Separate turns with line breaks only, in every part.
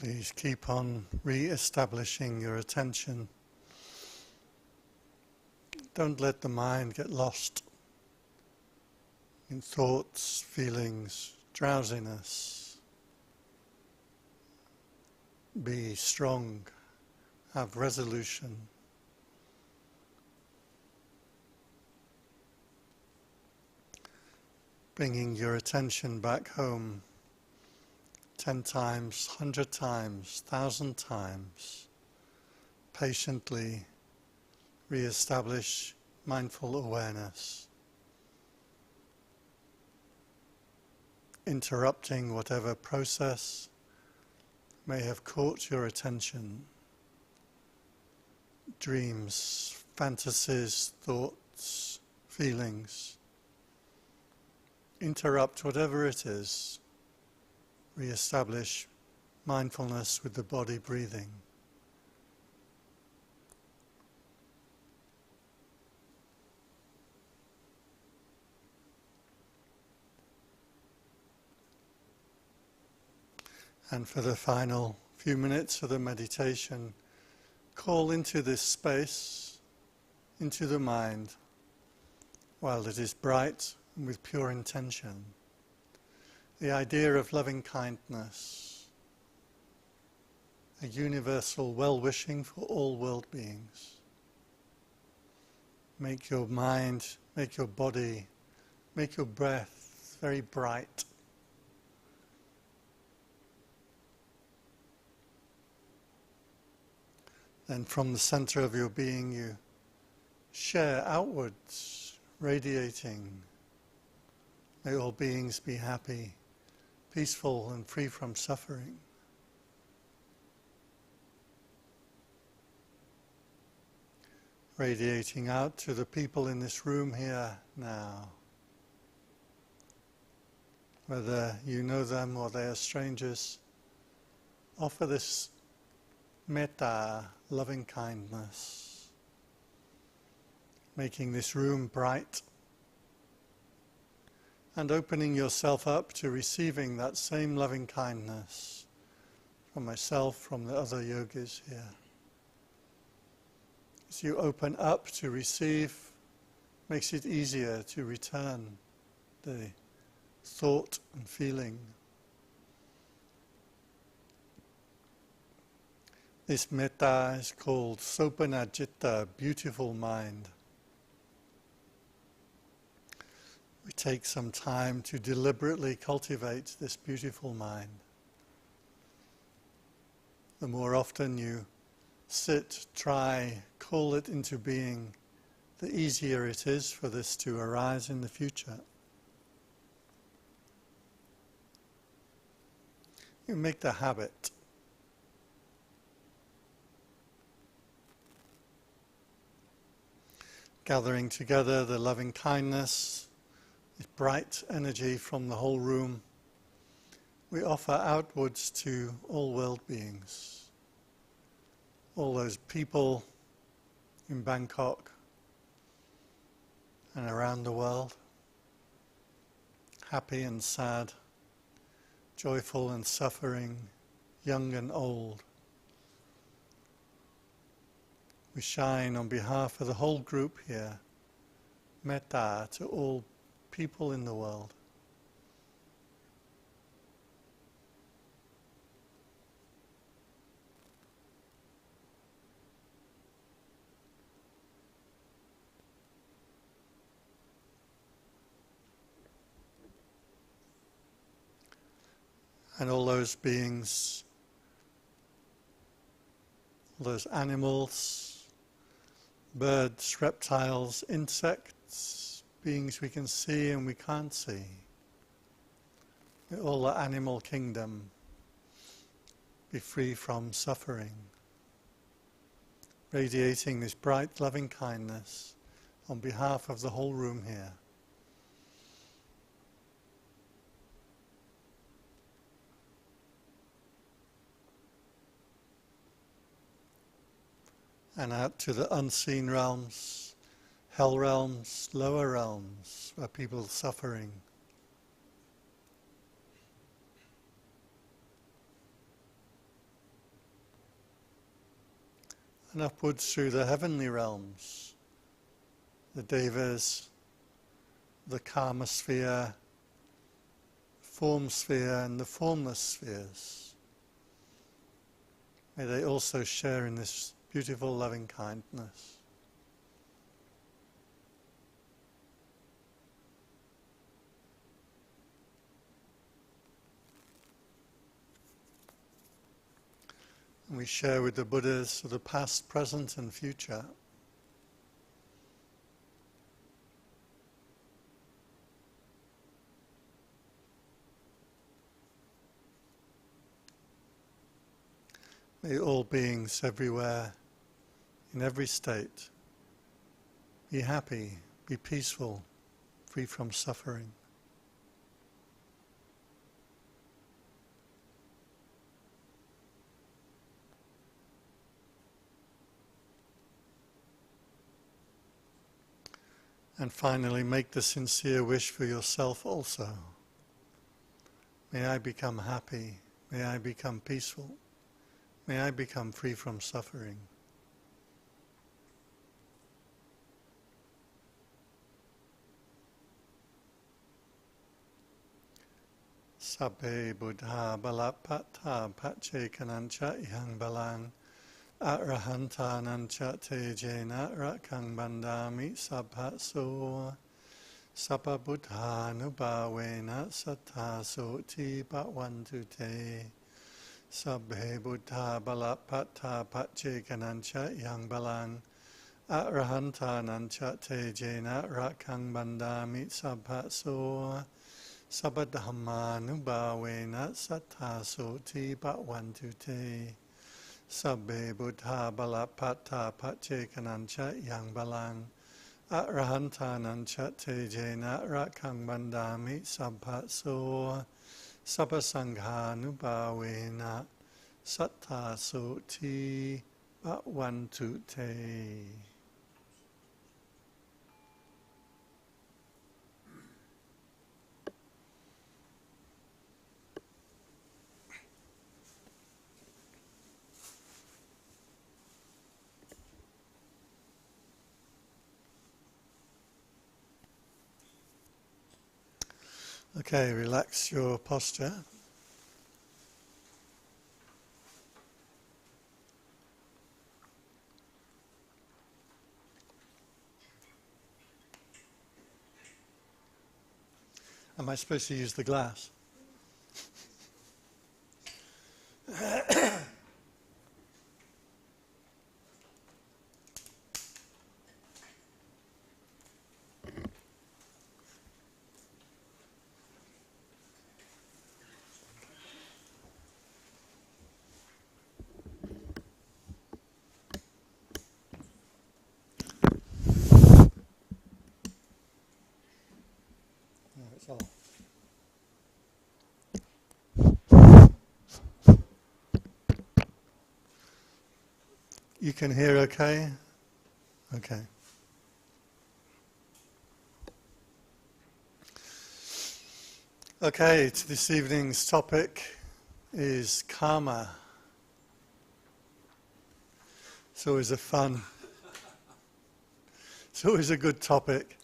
Please keep on re-establishing your attention. Don't let the mind get lost in thoughts, feelings, drowsiness. Be strong, have resolution. Bringing your attention back home 10 times, 100 times, 1,000 times. Patiently re-establish mindful awareness. Interrupting whatever process may have caught your attention. Dreams, fantasies, thoughts, feelings. Interrupt whatever it is. Re-establish mindfulness with the body breathing. And for the final few minutes of the meditation, call into this space, into the mind, while it is bright and with pure intention. The idea of loving kindness, a universal well-wishing for all world beings. Make your mind, make your body, make your breath very bright. Then from the center of your being you share outwards, radiating. May all beings be happy, peaceful and free from suffering. Radiating out to the people in this room here now. Whether you know them or they are strangers, offer this metta, loving kindness, making this room bright and opening yourself up to receiving that same loving kindness from myself, from the other yogis here. As you open up to receive, makes it easier to return the thought and feeling. This metta is called Sopanajjitta, beautiful mind. We take some time to deliberately cultivate this beautiful mind. The more often you sit, try, call it into being, the easier it is for this to arise in the future. You make the habit. Gathering together the loving kindness, this bright energy from the whole room, we offer outwards to all world beings, all those people in Bangkok and around the world, happy and sad, joyful and suffering, young and old. We shine on behalf of the whole group here, metta to all people in the world. And all those beings, all those animals, birds, reptiles, insects, beings we can see and we can't see. May all the animal kingdom be free from suffering, radiating this bright loving kindness on behalf of the whole room here. And out to the unseen realms, hell realms, lower realms, where people are suffering. and upwards through the heavenly realms, the devas, the karma sphere, form sphere, and the formless spheres. May they also share in this beautiful loving kindness. And we share with the Buddhas of the past, present, and future. May all beings everywhere, in every state, be happy, be peaceful, free from suffering. And finally, make the sincere wish for yourself also. May I become happy, may I become peaceful, may I become free from suffering. Sabbe buddha balapata pachekanancha ihang balang Arahantanancha tejena rakang bandami sabhaso sapabuddhanubhavena sattaso ti bhavantu te Sabbe buddha balapata pachekanancha yang balang Arahantanancha tejena rakang bandami sabhaso sapaddhammanubhavena sattaso ti bhavantu te Sabbe buddha balapata pachekanancha yang balang Arahantanancha tejena rakang bandami sabhaso sabbasanghanubhavena sattaso ti bhavantu te. Okay, relax your posture. Am I supposed to use the glass? No, it's off. You can hear okay? Okay. Okay, this evening's topic is karma. It's always it's always a good topic.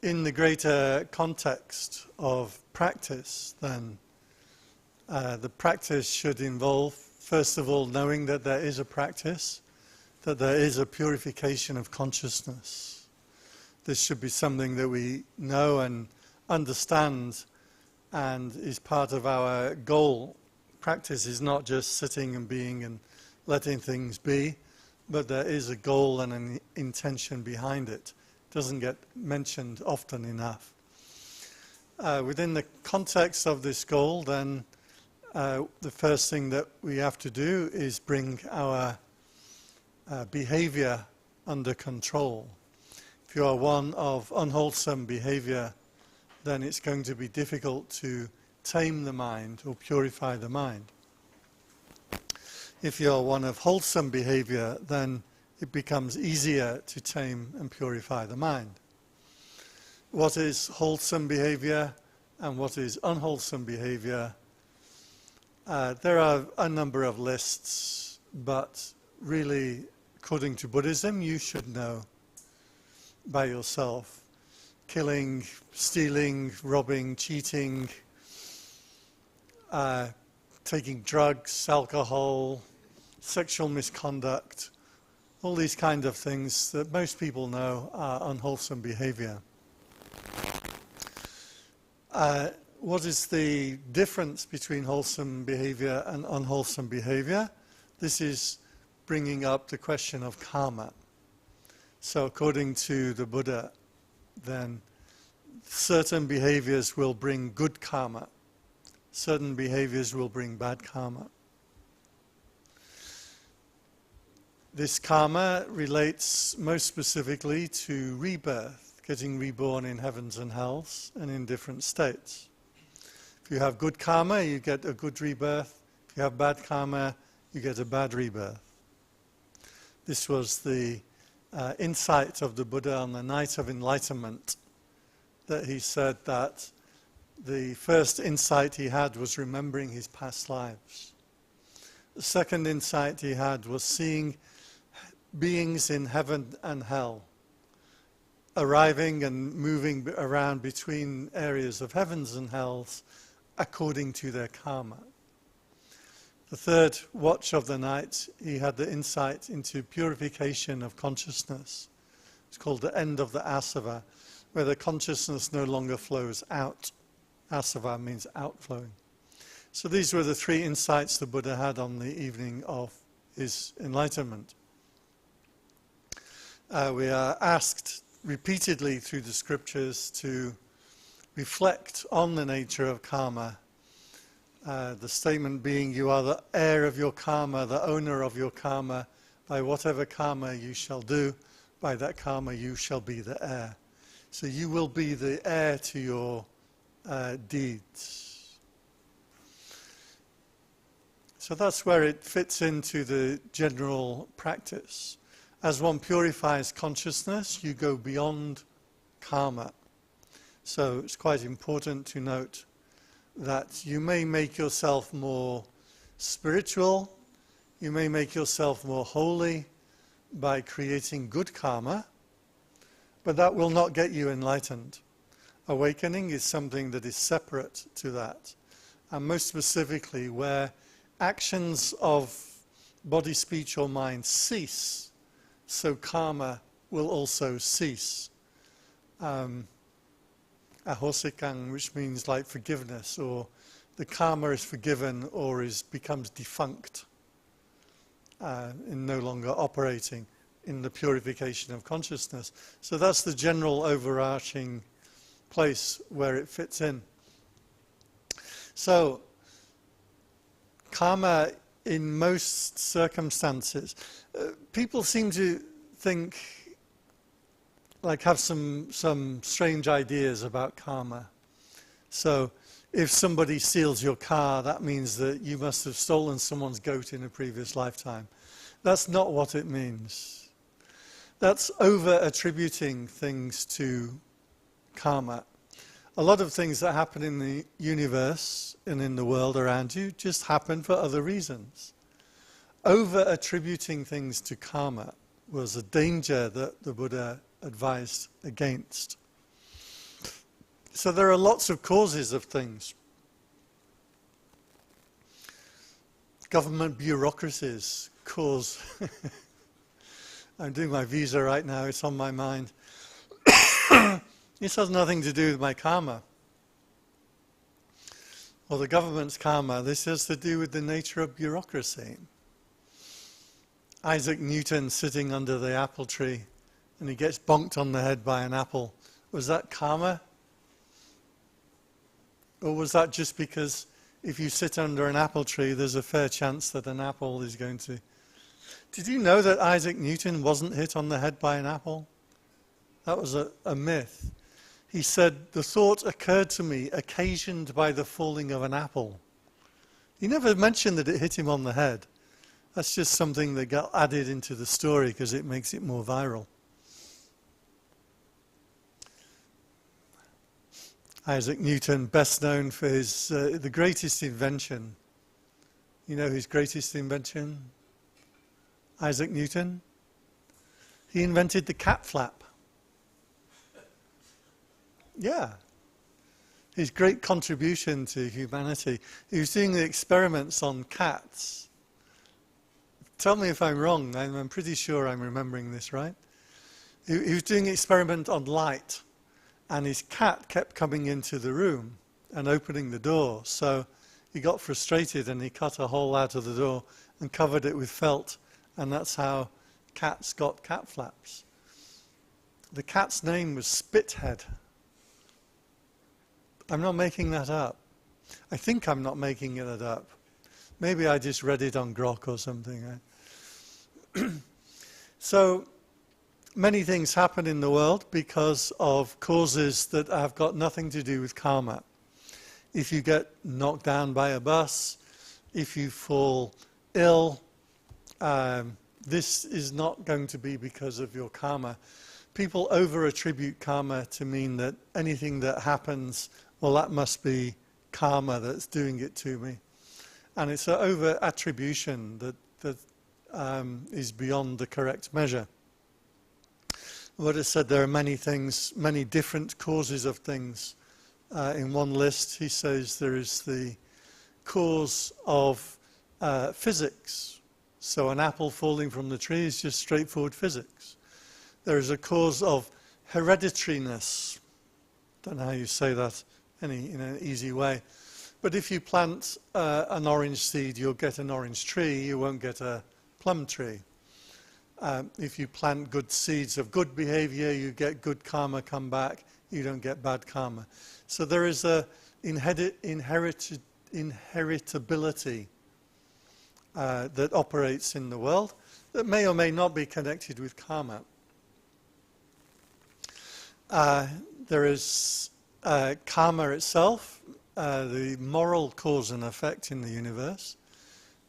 In the greater context of practice, then, the practice should involve, first of all, knowing that there is a practice, that there is a purification of consciousness. This should be something that we know and understand and is part of our goal. Practice is not just sitting and being and letting things be, but there is a goal and an intention behind it. It doesn't get mentioned often enough. Within the context of this goal, then, the first thing that we have to do is bring our behavior under control. If you are one of unwholesome behavior, then it's going to be difficult to tame the mind or purify the mind. If you're one of wholesome behavior, then it becomes easier to tame and purify the mind. What is wholesome behavior and what is unwholesome behavior? There are a number of lists, but really, according to Buddhism, you should know by yourself. Killing, stealing, robbing, cheating, taking drugs, alcohol, sexual misconduct, all these kind of things that most people know are unwholesome behavior. What is the difference between wholesome behavior and unwholesome behavior? This is bringing up the question of karma. So according to the Buddha, then certain behaviors will bring good karma. Certain behaviors will bring bad karma. This karma relates most specifically to rebirth, getting reborn in heavens and hells and in different states. If you have good karma, you get a good rebirth. If you have bad karma, you get a bad rebirth. This was the insight of the Buddha on the night of enlightenment, that he said that the first insight he had was remembering his past lives. The second insight he had was seeing beings in heaven and hell, arriving and moving around between areas of heavens and hells according to their karma. The third watch of the night, he had the insight into purification of consciousness. It's called the end of the asava, where the consciousness no longer flows out. Asava means outflowing. So these were the three insights the Buddha had on the evening of his enlightenment. We are asked repeatedly through the scriptures to reflect on the nature of karma. The statement being, you are the heir of your karma, the owner of your karma. By whatever karma you shall do, by that karma you shall be the heir. So you will be the heir to your deeds. So that's where it fits into the general practice. As one purifies consciousness, you go beyond karma. So it's quite important to note that you may make yourself more spiritual, you may make yourself more holy by creating good karma, but that will not get you enlightened. Awakening is something that is separate to that. And most specifically, where actions of body, speech or mind cease, so karma will also cease. Ahosikang, which means like forgiveness, or the karma is forgiven or becomes defunct, in no longer operating in the purification of consciousness. So that's the general overarching place where it fits in. So karma in most circumstances, people seem to think, like have some strange ideas about karma. So if somebody steals your car, that means that you must have stolen someone's goat in a previous lifetime. That's not what it means. That's over-attributing things to karma. A lot of things that happen in the universe and in the world around you just happen for other reasons. Over-attributing things to karma was a danger that the Buddha advised against. So there are lots of causes of things. Government bureaucracies cause... I'm doing my visa right now, it's on my mind. This has nothing to do with my karma, or the government's karma. This has to do with the nature of bureaucracy. Isaac Newton sitting under the apple tree, and he gets bonked on the head by an apple. Was that karma? Or was that just because if you sit under an apple tree, there's a fair chance that an apple is going to... Did you know that Isaac Newton wasn't hit on the head by an apple? That was a myth. He said, the thought occurred to me occasioned by the falling of an apple. He never mentioned that it hit him on the head. That's just something that got added into the story because it makes it more viral. Isaac Newton, best known for his the greatest invention You know his greatest invention? Isaac Newton. He invented the cat flap. Yeah. His great contribution to humanity. He was doing the experiments on cats. Tell me if I'm wrong. I'm pretty sure I'm remembering this right. He was doing an experiment on light, and his cat kept coming into the room and opening the door. So he got frustrated and he cut a hole out of the door and covered it with felt, and that's how cats got cat flaps. The cat's name was Spithead. I'm not making that up. I think I'm not making it up. Maybe I just read it on Grok or something. So many things happen in the world because of causes that have got nothing to do with karma. If you get knocked down by a bus, if you fall ill, this is not going to be because of your karma. People over-attribute karma to mean that anything that happens, well, that must be karma that's doing it to me. And it's an over-attribution that is beyond the correct measure. What I said, there are many things, many different causes of things. In one list, he says there is the cause of physics. So an apple falling from the tree is just straightforward physics. There is a cause of hereditariness. Don't know how you say that in an easy way. But if you plant an orange seed, you'll get an orange tree. You won't get a plum tree. If you plant good seeds of good behavior, you get good karma come back. You don't get bad karma. So there is a inheritability that operates in the world that may or may not be connected with karma. There is karma itself, the moral cause and effect in the universe.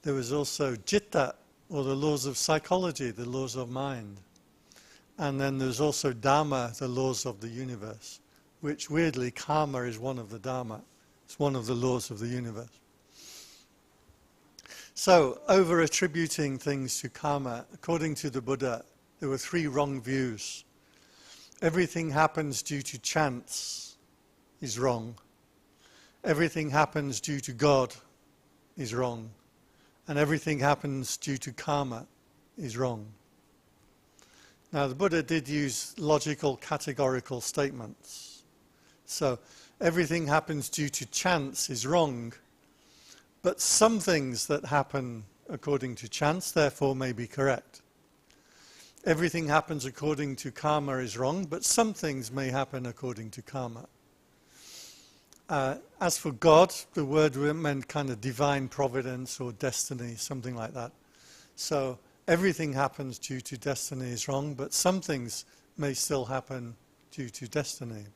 There was also citta, or the laws of psychology, the laws of mind. And then there's also dharma, the laws of the universe, which weirdly karma is one of the dharma. It's one of the laws of the universe. So, over-attributing things to karma, according to the Buddha, there were 3 wrong views. Everything happens due to chance is wrong. Everything happens due to God is wrong. And everything happens due to karma is wrong. Now, the Buddha did use logical, categorical statements. So, everything happens due to chance is wrong, but some things that happen according to chance, therefore, may be correct. Everything happens according to karma is wrong, but some things may happen according to karma. As for God, the word meant kind of divine providence or destiny, something like that. So everything happens due to destiny is wrong, but some things may still happen due to destiny.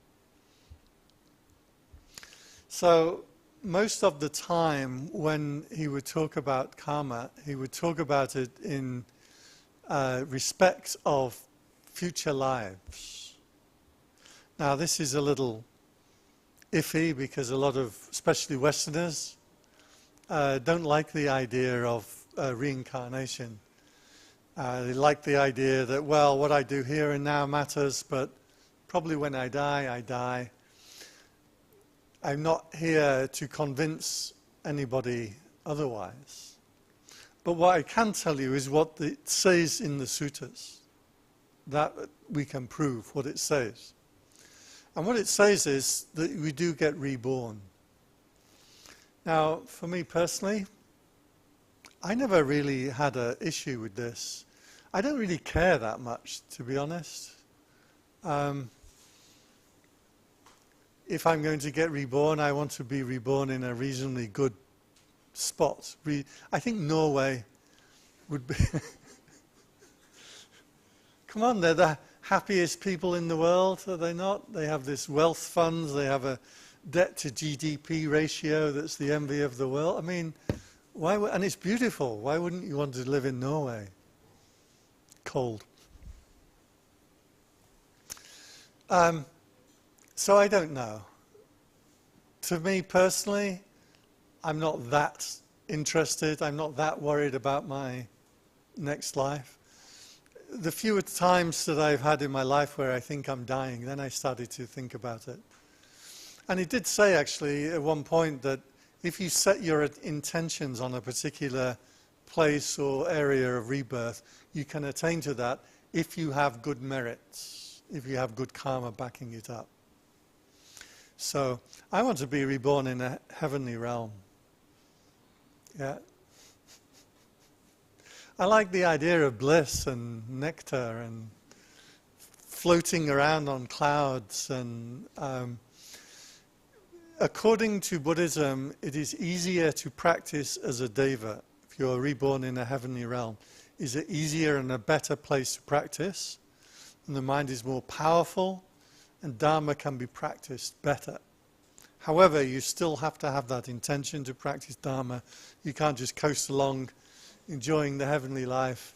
So most of the time when he would talk about karma, he would talk about it in respect of future lives. Now this is a little iffy because a lot of, especially Westerners, don't like the idea of reincarnation. They like the idea that, well, what I do here and now matters, but probably when I die, I die. I'm not here to convince anybody otherwise. But what I can tell you is what it says in the suttas. That we can prove what it says. And what it says is that we do get reborn. Now, for me personally, I never really had an issue with this. I don't really care that much, to be honest. If I'm going to get reborn, I want to be reborn in a reasonably good spot. I think Norway would be... Come on, they're the happiest people in the world, are they not? They have this wealth funds, they have a debt to GDP ratio that's the envy of the world. I mean, and it's beautiful. Why wouldn't you want to live in Norway? Cold. So I don't know. To me personally, I'm not that interested. I'm not that worried about my next life. The fewer times that I've had in my life where I think I'm dying, then I started to think about it. And it did say actually at one point that if you set your intentions on a particular place or area of rebirth, you can attain to that if you have good merits, if you have good karma backing it up. So I want to be reborn in a heavenly realm. Yeah. I like the idea of bliss and nectar and floating around on clouds. And according to Buddhism, it is easier to practice as a deva if you're reborn in a heavenly realm. Is it easier and a better place to practice? And the mind is more powerful, and Dharma can be practiced better. However, you still have to have that intention to practice Dharma. You can't just coast along enjoying the heavenly life,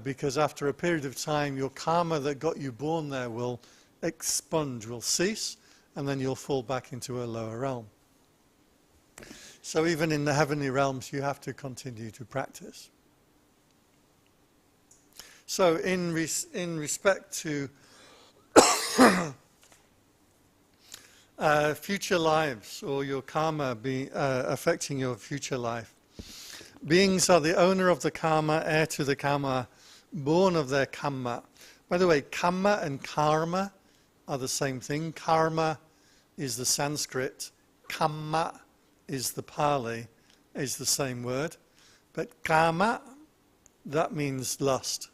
because after a period of time, your karma that got you born there will expunge, will cease, and then you'll fall back into a lower realm. So even in the heavenly realms, you have to continue to practice. So in respect to future lives, or your karma affecting your future life, beings are the owner of the karma, heir to the karma, born of their karma. By the way, karma and karma are the same thing. Karma is the Sanskrit. Kamma is the Pali, is the same word. But kama, that means lust.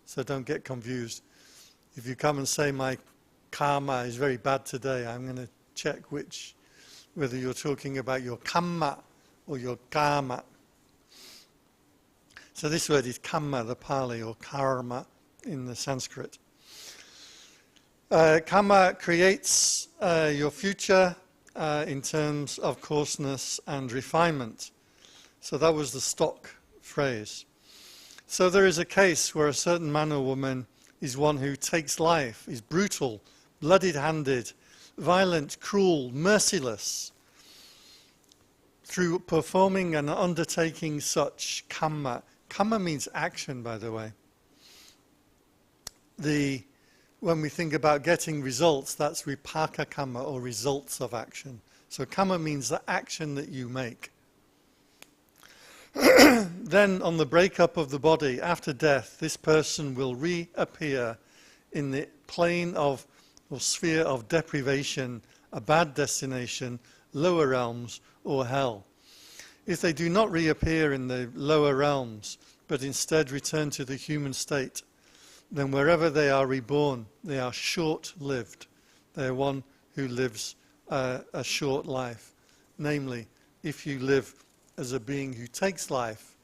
So don't get confused. If you come and say my karma is very bad today, I'm going to check whether you're talking about your kamma or your karma. So this word is kamma, the Pali, or karma in the Sanskrit. Karma creates your future in terms of coarseness and refinement. So that was the stock phrase. So there is a case where a certain man or woman is one who takes life, is brutal, bloody-handed, violent, cruel, merciless, through performing and undertaking such kamma. Kamma means action, by the way. When we think about getting results, that's vipaka kamma, or results of action. So kamma means the action that you make. Then on the breakup of the body, after death, this person will reappear in the plane of, or sphere of deprivation, a bad destination, lower realms, or hell. If they do not reappear in the lower realms, but instead return to the human state, then wherever they are reborn, they are short-lived. They are one who lives a short life. Namely, if you live as a being who takes life,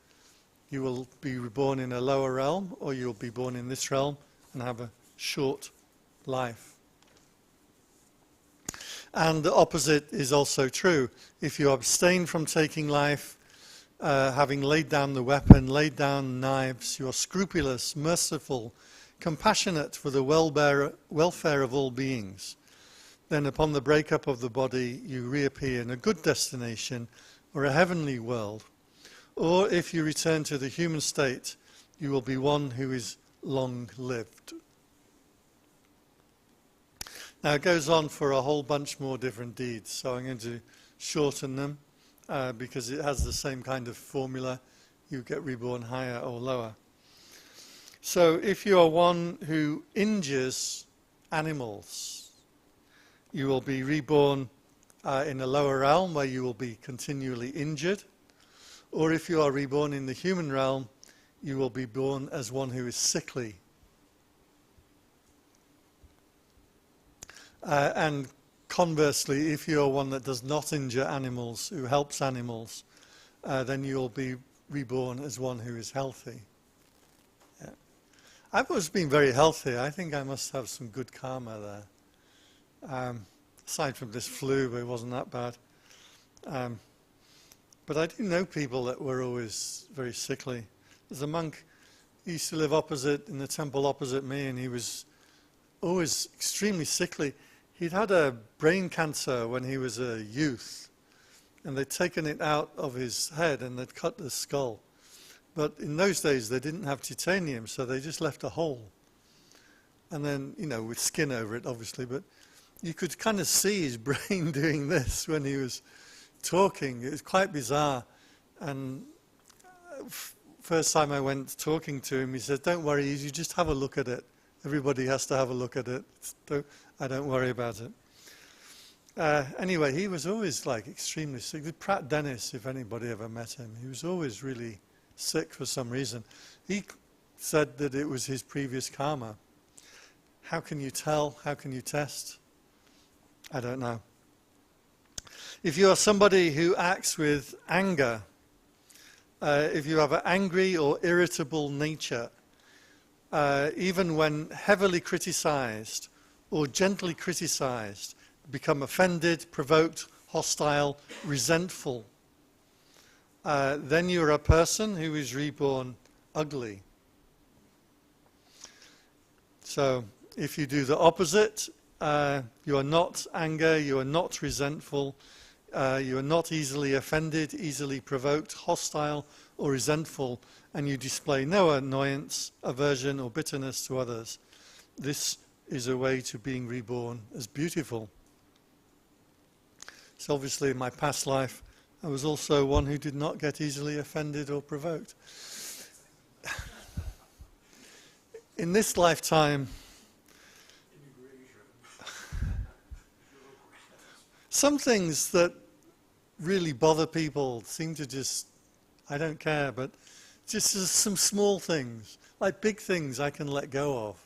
you will be reborn in a lower realm, or you'll be born in this realm and have a short life. And the opposite is also true. If you abstain from taking life, having laid down the weapon, laid down knives, you are scrupulous, merciful, compassionate for the welfare of all beings, then upon the breakup of the body, you reappear in a good destination or a heavenly world. Or if you return to the human state, you will be one who is long-lived. Now it goes on for a whole bunch more different deeds, so I'm going to shorten them because it has the same kind of formula. You get reborn higher or lower. So if you are one who injures animals, you will be reborn in a lower realm where you will be continually injured. Or if you are reborn in the human realm, you will be born as one who is sickly. And conversely, if you are one that does not injure animals, who helps animals, then you will be reborn as one who is healthy. Yeah. I've always been very healthy. I think I must have some good karma there. Aside from this flu, but it wasn't that bad. But I do know people that were always very sickly. There's a monk, he used to live in the temple opposite me, and he was always extremely sickly. He'd had a brain cancer when he was a youth, and they'd taken it out of his head and they'd cut the skull. But in those days they didn't have titanium, so they just left a hole. And then, you know, with skin over it, obviously, but you could kind of see his brain doing this when he was talking. It was quite bizarre. And first time I went talking to him, he said, "Don't worry, you just have a look at it. Everybody has to have a look at it. I don't worry about it." Anyway, he was always like extremely sick. Pratt Dennis, if anybody ever met him, he was always really sick for some reason. He said that it was his previous karma. How can you tell? How can you test? I don't know. If you are somebody who acts with anger, if you have an angry or irritable nature, even when heavily criticized or gently criticized, become offended, provoked, hostile, resentful, then you're a person who is reborn ugly. So if you do the opposite, you are not anger, you are not resentful, you are not easily offended, easily provoked, hostile or resentful, and you display no annoyance, aversion or bitterness to others, this is a way to being reborn as beautiful. So obviously in my past life I was also one who did not get easily offended or provoked. In this lifetime, some things that really bother people seem to just, I don't care, but just some small things. Like big things I can let go of.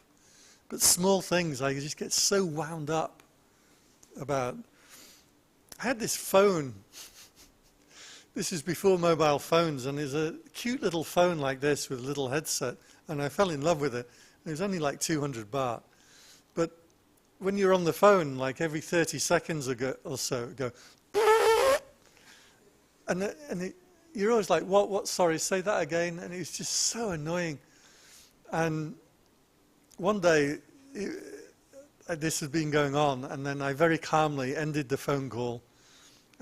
But small things I just get so wound up about. I had this phone. This is before mobile phones, and there's a cute little phone like this with a little headset, and I fell in love with it. It was only like 200 baht. But when you're on the phone, like every 30 seconds or so, it go, and you're always like, what, sorry, say that again, and it's just so annoying. And one day, this had been going on, and then I very calmly ended the phone call.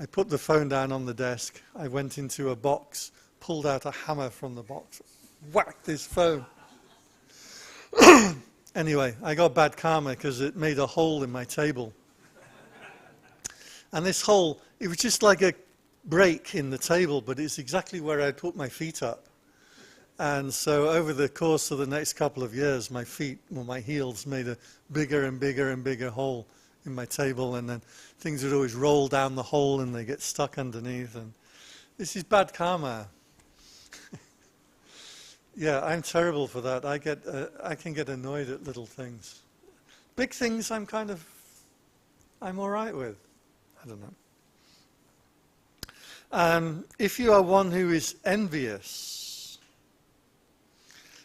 I put the phone down on the desk. I went into a box, pulled out a hammer from the box, whacked this phone. Anyway, I got bad karma because it made a hole in my table. And this hole, it was just like a break in the table, but it's exactly where I put my feet up. And so over the course of the next couple of years, my feet, well, my heels made a bigger and bigger and bigger hole in my table, and then things would always roll down the hole and they get stuck underneath. And this is bad karma. Yeah, I'm terrible for that. I can get annoyed at little things. Big things I'm all right with. I don't know. If you are one who is envious,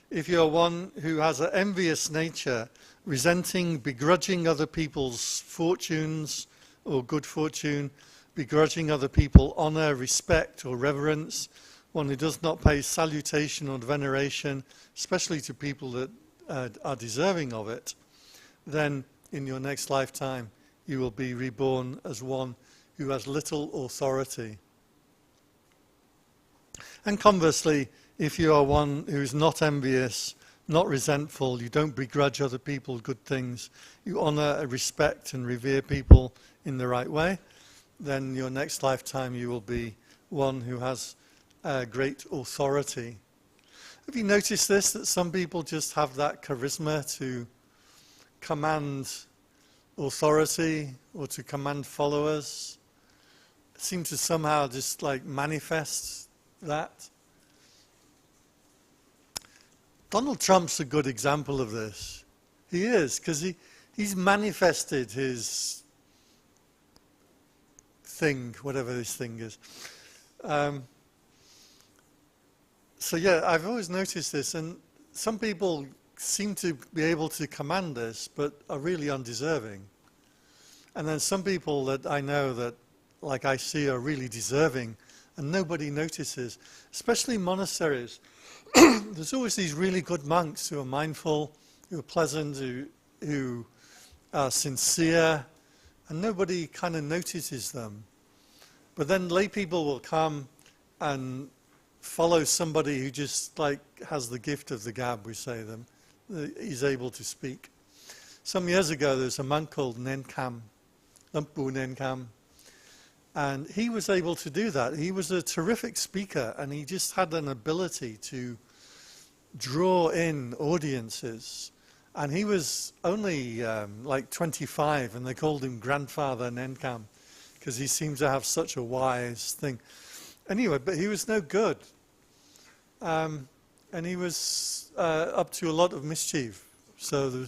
if you are one who has an envious nature, resenting, begrudging other people's fortunes or good fortune, begrudging other people honor, respect or reverence, one who does not pay salutation or veneration, especially to people that are deserving of it, then in your next lifetime you will be reborn as one who has little authority. And conversely, if you are one who is not envious, not resentful, you don't begrudge other people good things, you honor, respect and revere people in the right way, then your next lifetime you will be one who has great authority. Have you noticed this, that some people just have that charisma to command authority or to command followers? Seem to somehow just like manifest that. Donald Trump's a good example of this. He is, because he's manifested his thing, whatever this thing is. So yeah, I've always noticed this, and some people seem to be able to command this, but are really undeserving. And then some people that I know that, like I see, are really deserving, and nobody notices, especially monasteries. There's always these really good monks who are mindful, who are pleasant, who are sincere, and nobody kind of notices them. But then lay people will come and follow somebody who just like has the gift of the gab, we say them. He's able to speak. Some years ago, there was a monk called Nenkam, Lumpu Nenkam, and he was able to do that. He was a terrific speaker, and he just had an ability to draw in audiences. And he was only like 25, and they called him Grandfather Nenkam, because he seemed to have such a wise thing. Anyway, but he was no good. And he was up to a lot of mischief. So there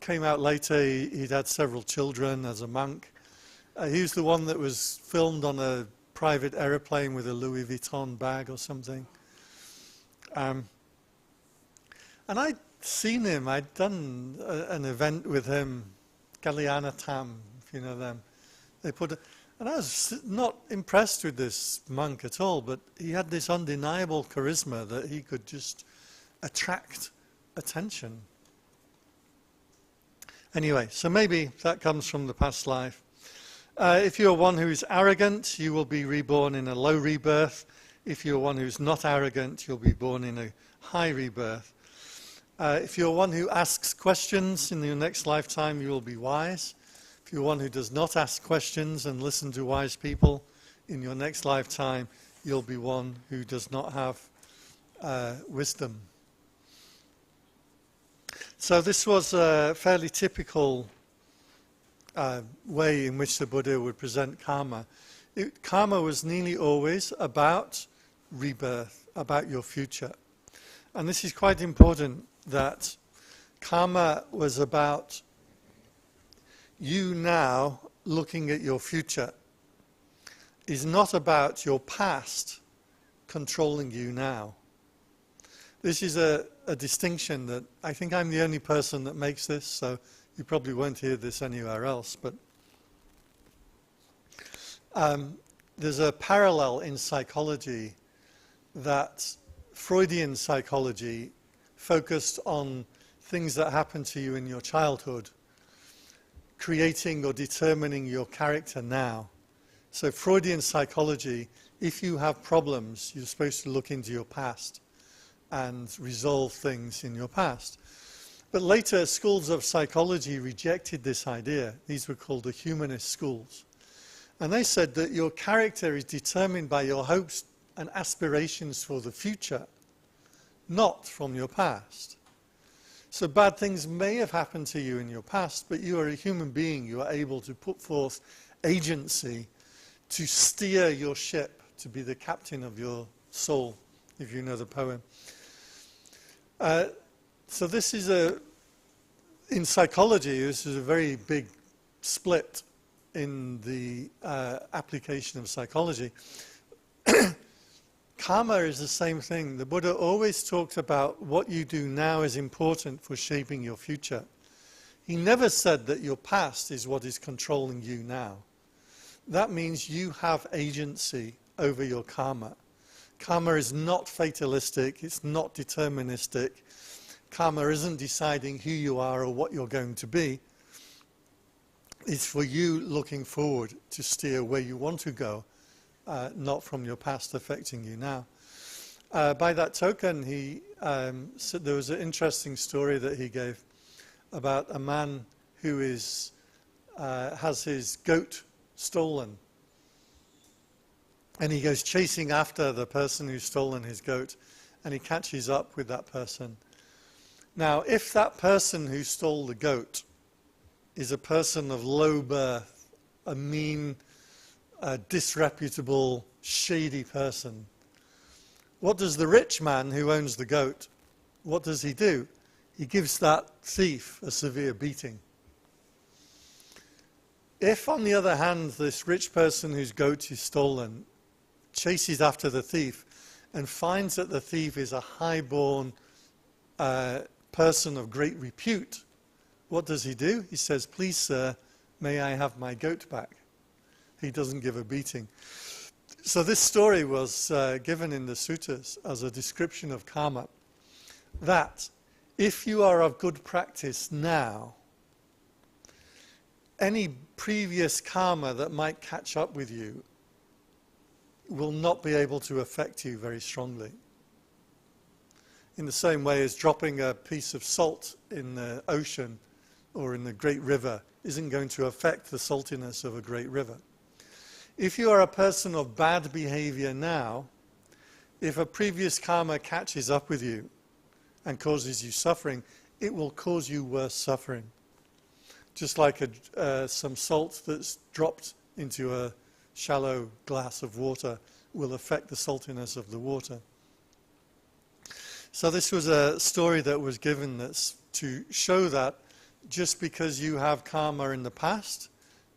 came out later he'd had several children as a monk. He was the one that was filmed on a private aeroplane with a Louis Vuitton bag or something. And I'd seen him. I'd done an event with him, Kalyana Tam, if you know them. And I was not impressed with this monk at all, but he had this undeniable charisma that he could just attract attention. Anyway, so maybe that comes from the past life. If you're one who is arrogant, you will be reborn in a low rebirth. If you're one who's not arrogant, you'll be born in a high rebirth. If you're one who asks questions in your next lifetime, you will be wise. If you're one who does not ask questions and listen to wise people, in your next lifetime, you'll be one who does not have wisdom. So this was a fairly typical way in which the Buddha would present karma. Karma was nearly always about rebirth, about your future. And this is quite important, that karma was about you now looking at your future. Is not about your past controlling you now. This is a distinction that I think I'm the only person that makes this, so you probably won't hear this anywhere else, but there's a parallel in psychology that Freudian psychology focused on things that happened to you in your childhood, creating or determining your character now. So Freudian psychology, if you have problems, you're supposed to look into your past and resolve things in your past. But later, schools of psychology rejected this idea. These were called the humanist schools. And they said that your character is determined by your hopes and aspirations for the future, not from your past. So bad things may have happened to you in your past, but you are a human being. You are able to put forth agency to steer your ship, to be the captain of your soul, if you know the poem. So this is in psychology, this is a very big split in the application of psychology. Karma is the same thing. The Buddha always talked about what you do now is important for shaping your future. He never said that your past is what is controlling you now. That means you have agency over your karma. Karma is not fatalistic, it's not deterministic. Karma isn't deciding who you are or what you're going to be. It's for you looking forward to steer where you want to go, not from your past affecting you now. By that token, there was an interesting story that he gave about a man who has his goat stolen. And he goes chasing after the person who's stolen his goat, and he catches up with that person. Now, if that person who stole the goat is a person of low birth, a mean, disreputable, shady person, what does the rich man who owns the goat, what does he do? He gives that thief a severe beating. If, on the other hand, this rich person whose goat is stolen chases after the thief and finds that the thief is a high-born person of great repute, what does he do? He says, "Please, sir, may I have my goat back?" He doesn't give a beating. So this story was given in the suttas as a description of karma, that if you are of good practice now, any previous karma that might catch up with you will not be able to affect you very strongly. In the same way as dropping a piece of salt in the ocean or in the great river isn't going to affect the saltiness of a great river. If you are a person of bad behavior now, if a previous karma catches up with you and causes you suffering, it will cause you worse suffering. Just like some salt that's dropped into a shallow glass of water will affect the saltiness of the water. So this was a story that was given that's to show that just because you have karma in the past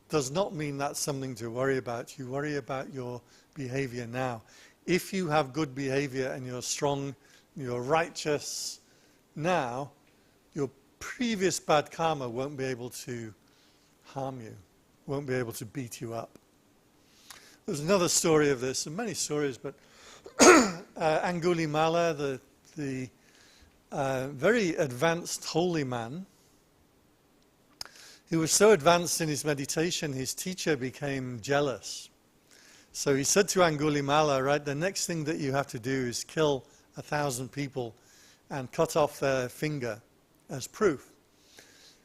does not mean that's something to worry about. You worry about your behavior now. If you have good behavior and you're strong, you're righteous now, your previous bad karma won't be able to harm you, won't be able to beat you up. There's another story of this, and many stories, but Angulimala, the very advanced holy man, he was so advanced in his meditation, his teacher became jealous. So he said to Angulimala, right, the next thing that you have to do is kill 1,000 people and cut off their finger as proof.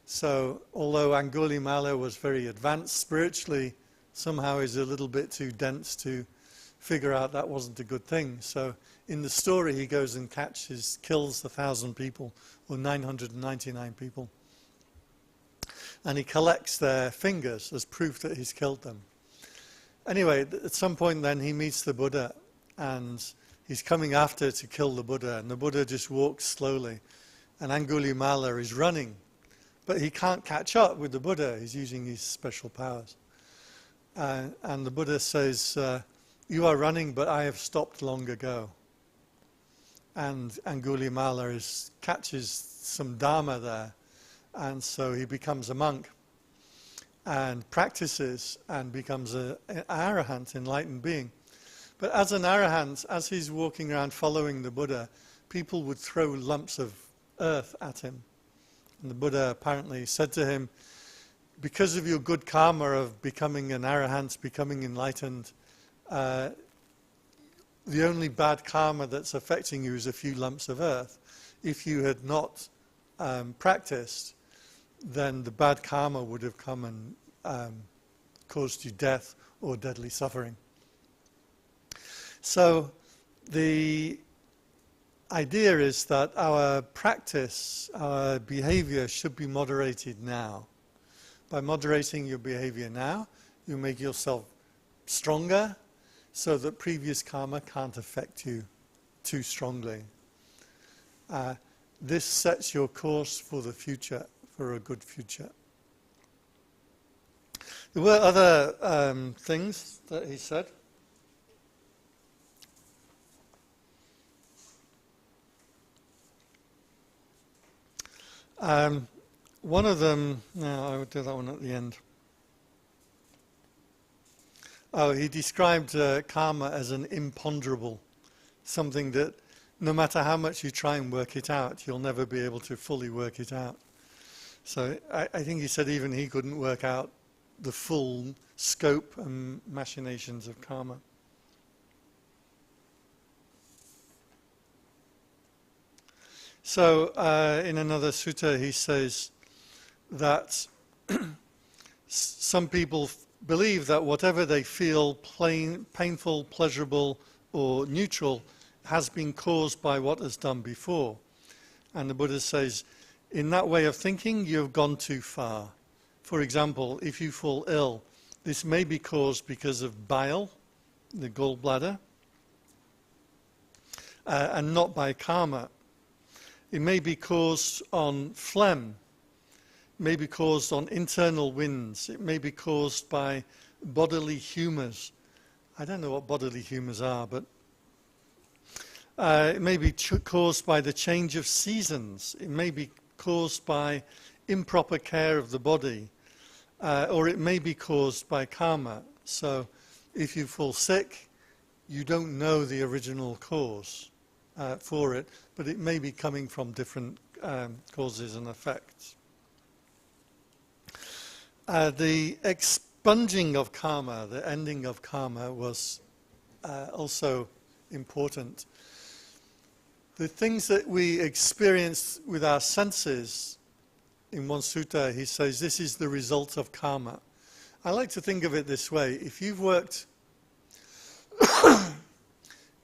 So although Angulimala was very advanced spiritually, somehow he's a little bit too dense to figure out that wasn't a good thing. So in the story he goes and kills 1,000 people, or 999 people. And he collects their fingers as proof that he's killed them. Anyway, at some point then he meets the Buddha, and he's coming after to kill the Buddha, and the Buddha just walks slowly, and Angulimala is running. But he can't catch up with the Buddha, he's using his special powers. And the Buddha says, you are running, but I have stopped long ago. And Angulimala catches some dharma there, and so he becomes a monk and practices and becomes an arahant, enlightened being. But as an arahant, as he's walking around following the Buddha, people would throw lumps of earth at him. And the Buddha apparently said to him, because of your good karma of becoming an arahant, becoming enlightened, the only bad karma that's affecting you is a few lumps of earth. If you had not practiced, then the bad karma would have come and caused you death or deadly suffering. So the idea is that our practice, our behavior should be moderated now. By moderating your behavior now, you make yourself stronger so that previous karma can't affect you too strongly. This sets your course for the future, for a good future. There were other things that he said. One of them, no, I would do that one at the end. Oh, he described karma as an imponderable, something that no matter how much you try and work it out, you'll never be able to fully work it out. So I think he said even he couldn't work out the full scope and machinations of karma. So in another sutta he says that some people believe that whatever they feel painful, pleasurable or neutral has been caused by what has done before. And the Buddha says, in that way of thinking, you've gone too far. For example, if you fall ill, this may be caused because of bile, the gallbladder, and not by karma. It may be caused on phlegm, it may be caused on internal winds, it may be caused by bodily humours. I don't know what bodily humours are, but it may be caused by the change of seasons. It may be caused by improper care of the body, or it may be caused by karma. So if you fall sick, you don't know the original cause for it, but it may be coming from different causes and effects. The expunging of karma, the ending of karma, was also important. The things that we experience with our senses, in one sutta he says this is the result of karma. I like to think of it this way. If you've worked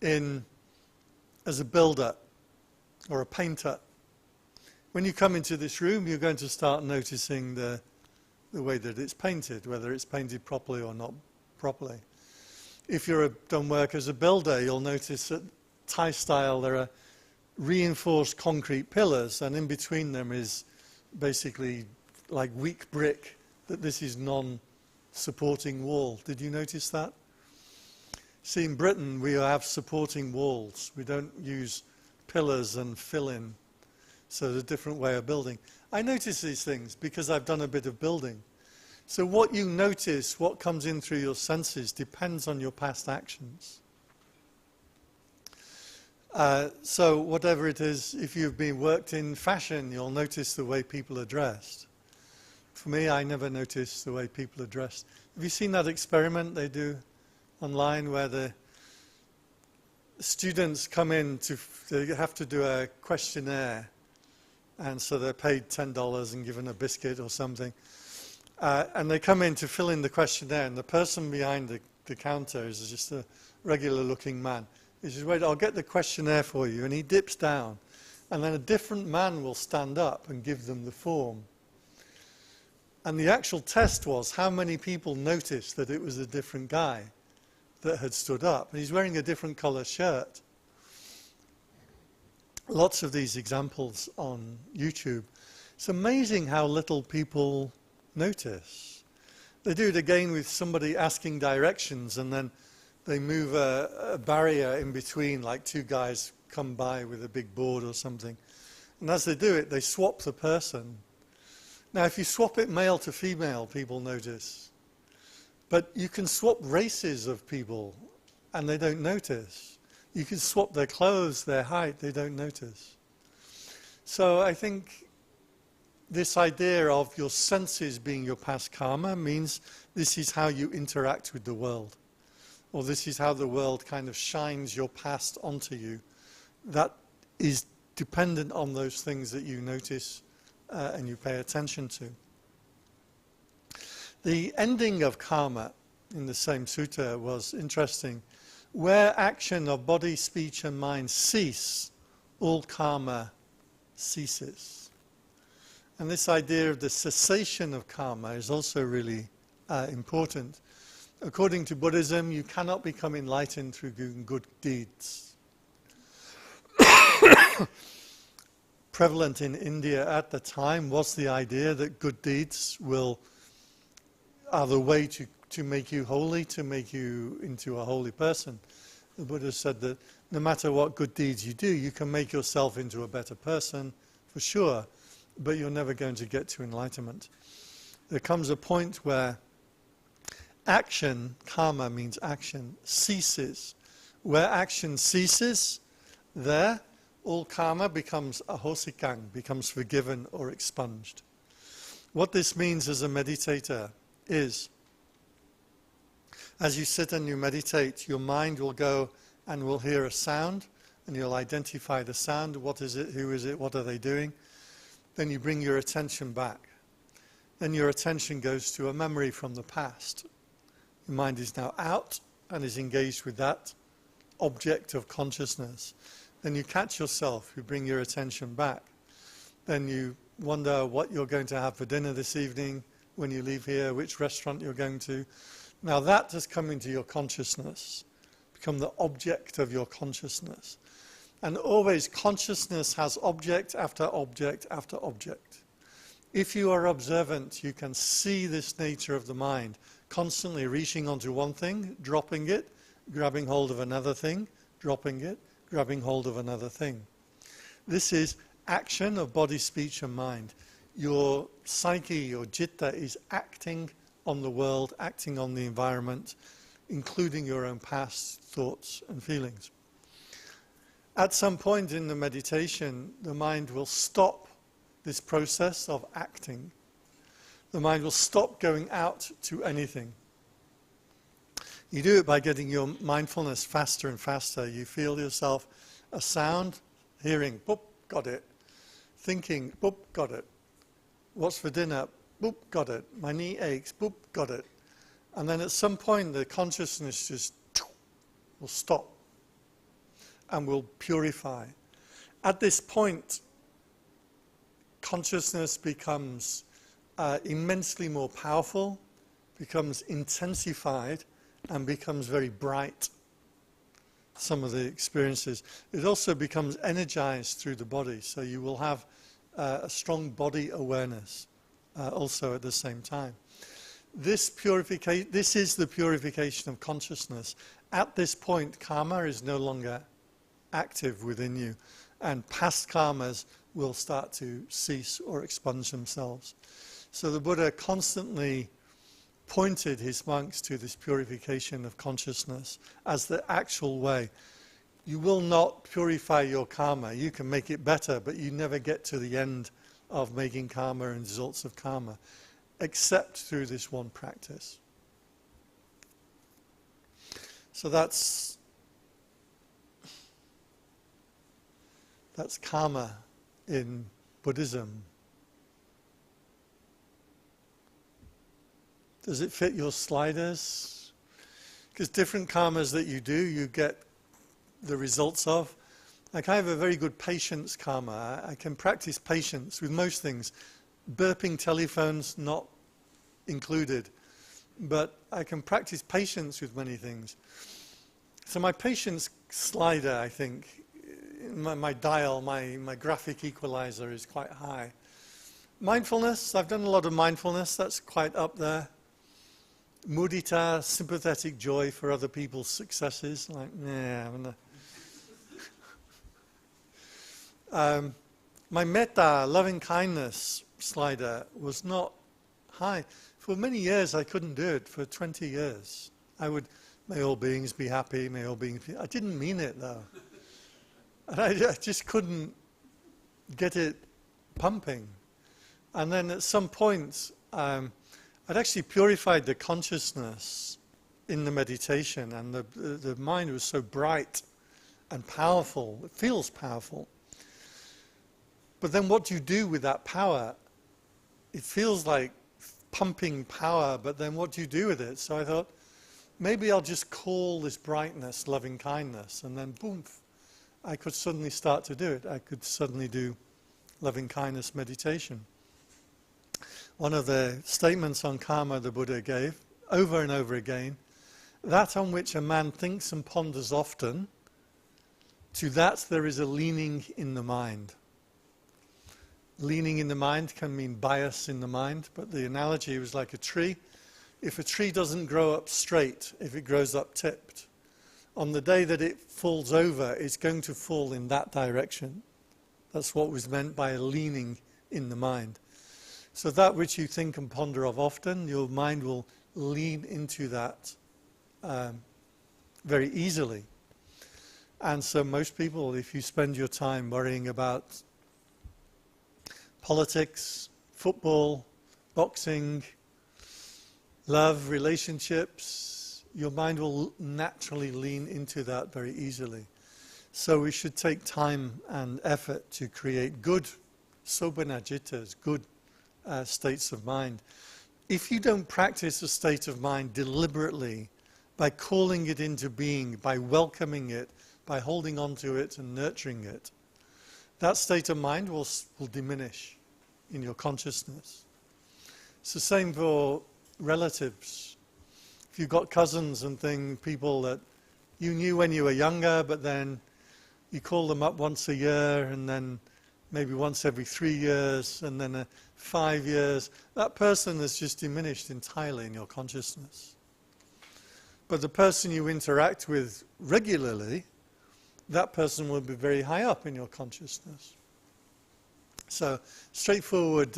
as a builder or a painter, when you come into this room you're going to start noticing the way that it's painted, whether it's painted properly or not properly. If you've done work as a builder, you'll notice that Thai style there are reinforced concrete pillars, and in between them is basically like weak brick, that this is non-supporting wall. Did you notice that? See, in Britain we have supporting walls. We don't use pillars and fill-in. So there's a different way of building. I notice these things because I've done a bit of building. So what you notice, what comes in through your senses, depends on your past actions. So whatever it is, if you've been worked in fashion, you'll notice the way people are dressed. For me, I never notice the way people are dressed. Have you seen that experiment they do online where the students come in they have to do a questionnaire, and so they're paid $10 and given a biscuit or something. And they come in to fill in the questionnaire, and the person behind the counter is just a regular-looking man. He says, wait, I'll get the questionnaire for you. And he dips down. And then a different man will stand up and give them the form. And the actual test was how many people noticed that it was a different guy that had stood up. And he's wearing a different colour shirt. Lots of these examples on YouTube. It's amazing how little people notice. They do it again with somebody asking directions, and then they move a barrier in between, like two guys come by with a big board or something. And as they do it, they swap the person. Now, if you swap it male to female, people notice. But you can swap races of people, and they don't notice. You can swap their clothes, their height, they don't notice. So I think this idea of your senses being your past karma means this is how you interact with the world. Or this is how the world kind of shines your past onto you. That is dependent on those things that you notice and you pay attention to. The ending of karma in the same sutta was interesting. Where action of body, speech and mind cease, all karma ceases. And this idea of the cessation of karma is also really important. According to Buddhism, you cannot become enlightened through doing good deeds. Prevalent in India at the time was the idea that good deeds are the way to make you holy, to make you into a holy person. The Buddha said that no matter what good deeds you do, you can make yourself into a better person, for sure, but you're never going to get to enlightenment. There comes a point where action, karma means action, ceases. Where action ceases, there all karma becomes ahosikang, becomes forgiven or expunged. What this means as a meditator is, as you sit and you meditate, your mind will go and will hear a sound, and you'll identify the sound. What is it? Who is it? What are they doing? Then you bring your attention back. Then your attention goes to a memory from the past. Your mind is now out and is engaged with that object of consciousness. Then you catch yourself, you bring your attention back. Then you wonder what you're going to have for dinner this evening, when you leave here, which restaurant you're going to. Now that has come into your consciousness, become the object of your consciousness. And always consciousness has object after object after object. If you are observant, you can see this nature of the mind, constantly reaching onto one thing, dropping it, grabbing hold of another thing, dropping it, grabbing hold of another thing. This is action of body, speech and mind. Your psyche, your citta is acting on the world, acting on the environment, including your own past thoughts and feelings. At some point in the meditation, the mind will stop this process of acting. The mind will stop going out to anything. You do it by getting your mindfulness faster and faster. You feel yourself a sound, hearing, boop, got it. Thinking, boop, got it. What's for dinner? Boop, got it. My knee aches, boop, got it. And then at some point the consciousness just will stop and will purify. At this point, consciousness becomes immensely more powerful, becomes intensified, and becomes very bright. Some of the experiences. It also becomes energized through the body, so you will have a strong body awareness also at the same time. This is the purification of consciousness. At this point, karma is no longer active within you, and past karmas will start to cease or expunge themselves. So the Buddha constantly pointed his monks to this purification of consciousness as the actual way. You will not purify your karma. You can make it better, but you never get to the end of making karma and results of karma, except through this one practice. So that's karma in Buddhism. Does it fit your sliders? Because different karmas that you do, you get the results of. Like I have a very good patience karma. I can practice patience with most things. Burping telephones not included. But I can practice patience with many things. So my patience slider, I think, my dial, my graphic equalizer is quite high. Mindfulness, I've done a lot of mindfulness, that's quite up there. Mudita, sympathetic joy for other people's successes, like, nah. My metta, loving kindness slider was not high. For many years I couldn't do it, for 20 years. I would, may all beings be happy, may all beings be... I didn't mean it though. And I just couldn't get it pumping. And then at some point, I'd actually purified the consciousness in the meditation, and the mind was so bright and powerful. It feels powerful. But then what do you do with that power? It feels like pumping power, but then what do you do with it? So I thought, maybe I'll just call this brightness loving kindness, and then boom, I could suddenly start to do it. I could suddenly do loving kindness meditation. One of the statements on karma the Buddha gave, over and over again, that on which a man thinks and ponders often, to that there is a leaning in the mind. Leaning in the mind can mean bias in the mind, but the analogy was like a tree. If a tree doesn't grow up straight, if it grows up tipped, on the day that it falls over, it's going to fall in that direction. That's what was meant by a leaning in the mind. So that which you think and ponder of often, your mind will lean into that very easily. And so most people, if you spend your time worrying about politics, football, boxing, love, relationships, your mind will naturally lean into that very easily. So we should take time and effort to create good sobanajittas, good states of mind. If you don't practice a state of mind deliberately, by calling it into being, by welcoming it, by holding on to it and nurturing it, that state of mind will diminish in your consciousness. It's the same for relatives. If you've got cousins and people that you knew when you were younger, but then you call them up once a year, and then maybe once every 3 years, and then 5 years, that person has just diminished entirely in your consciousness. But the person you interact with regularly, that person will be very high up in your consciousness. So, straightforward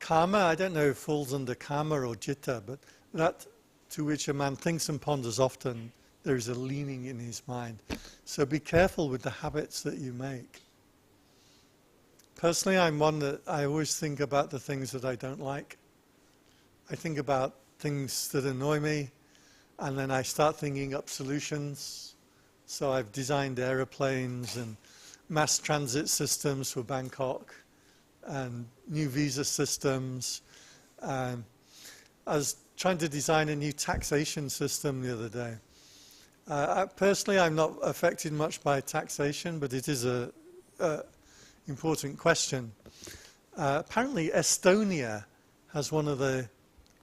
karma, I don't know if it falls under karma or citta, but that to which a man thinks and ponders often, there is a leaning in his mind. So be careful with the habits that you make. Personally, I'm one that I always think about the things that I don't like. I think about things that annoy me, and then I start thinking up solutions. So I've designed aeroplanes and mass transit systems for Bangkok and new visa systems. I was trying to design a new taxation system the other day. Personally, I'm not affected much by taxation, but it is a important question. Apparently, Estonia has one of the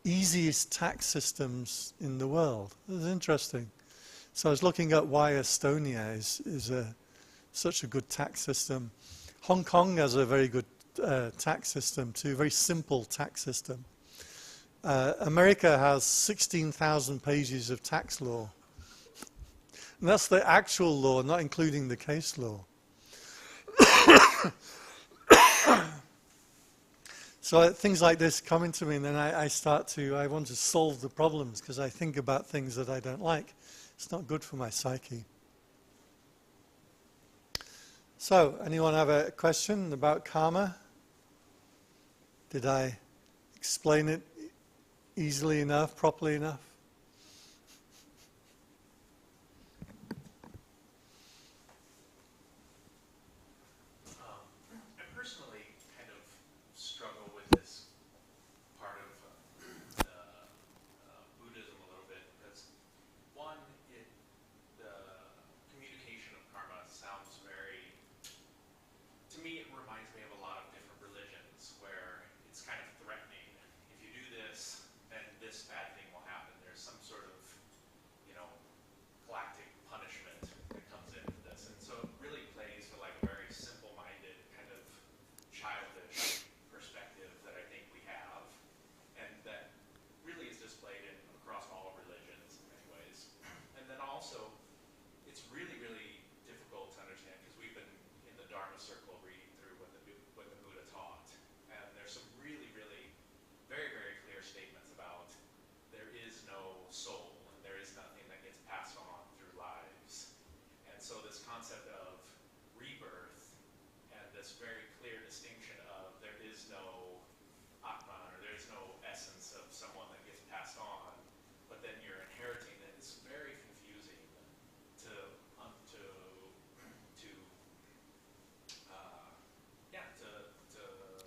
easiest tax systems in the world. It's interesting. So I was looking at why Estonia is such a good tax system. Hong Kong has a very good tax system too, very simple tax system. America has 16,000 pages of tax law. And that's the actual law, not including the case law. So things like this come into me, and then I want to solve the problems because I think about things that I don't like. It's not good for my psyche. So, anyone have a question about karma? Did I explain it easily enough, properly enough?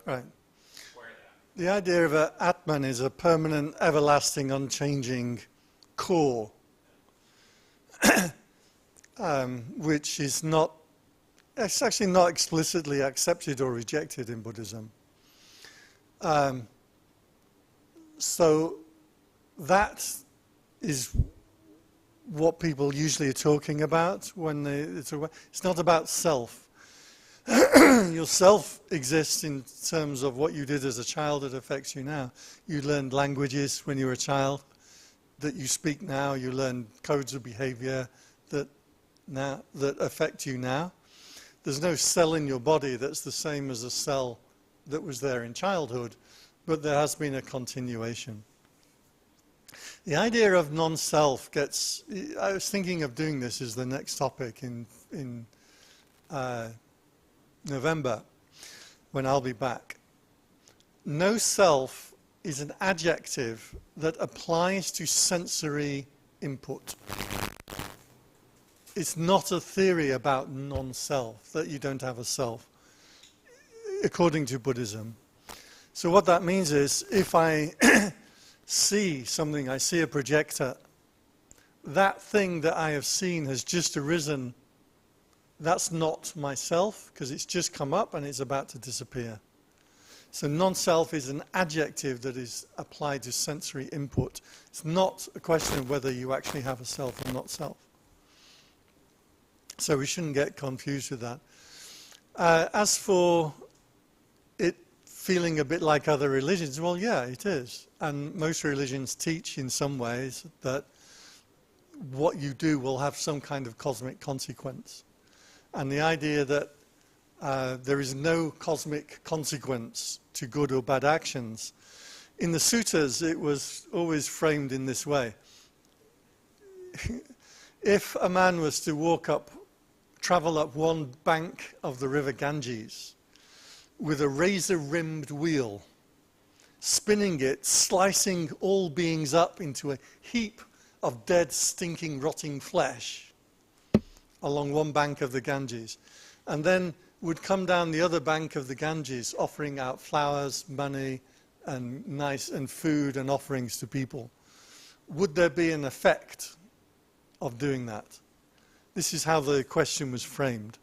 Right. The idea of a Atman is a permanent, everlasting, unchanging core, which is not, it's actually not explicitly accepted or rejected in Buddhism. So that is what people usually are talking about when they talk about. It's not about self. Your self exists in terms of what you did as a child that affects you now. You learned languages when you were a child that you speak now. You learn codes of behavior that affect you now. There's no cell in your body that's the same as a cell that was there in childhood, but there has been a continuation. The idea of non-self gets, I was thinking of doing this as the next topic in November, when I'll be back. No self is an adjective that applies to sensory input. It's not a theory about non-self, that you don't have a self, according to Buddhism. So what that means is, if I see something, I see a projector, that thing that I have seen has just arisen. That's not myself, because it's just come up and it's about to disappear. So non-self is an adjective that is applied to sensory input. It's not a question of whether you actually have a self or not self. So we shouldn't get confused with that. As for it feeling a bit like other religions, well, yeah, it is. And most religions teach in some ways that what you do will have some kind of cosmic consequence. And the idea that there is no cosmic consequence to good or bad actions. In the suttas, it was always framed in this way. If a man was to travel up one bank of the river Ganges with a razor-rimmed wheel, spinning it, slicing all beings up into a heap of dead, stinking, rotting flesh along one bank of the Ganges, and then would come down the other bank of the Ganges offering out flowers, money, and nice and food and offerings to people. Would there be an effect of doing that? This is how the question was framed.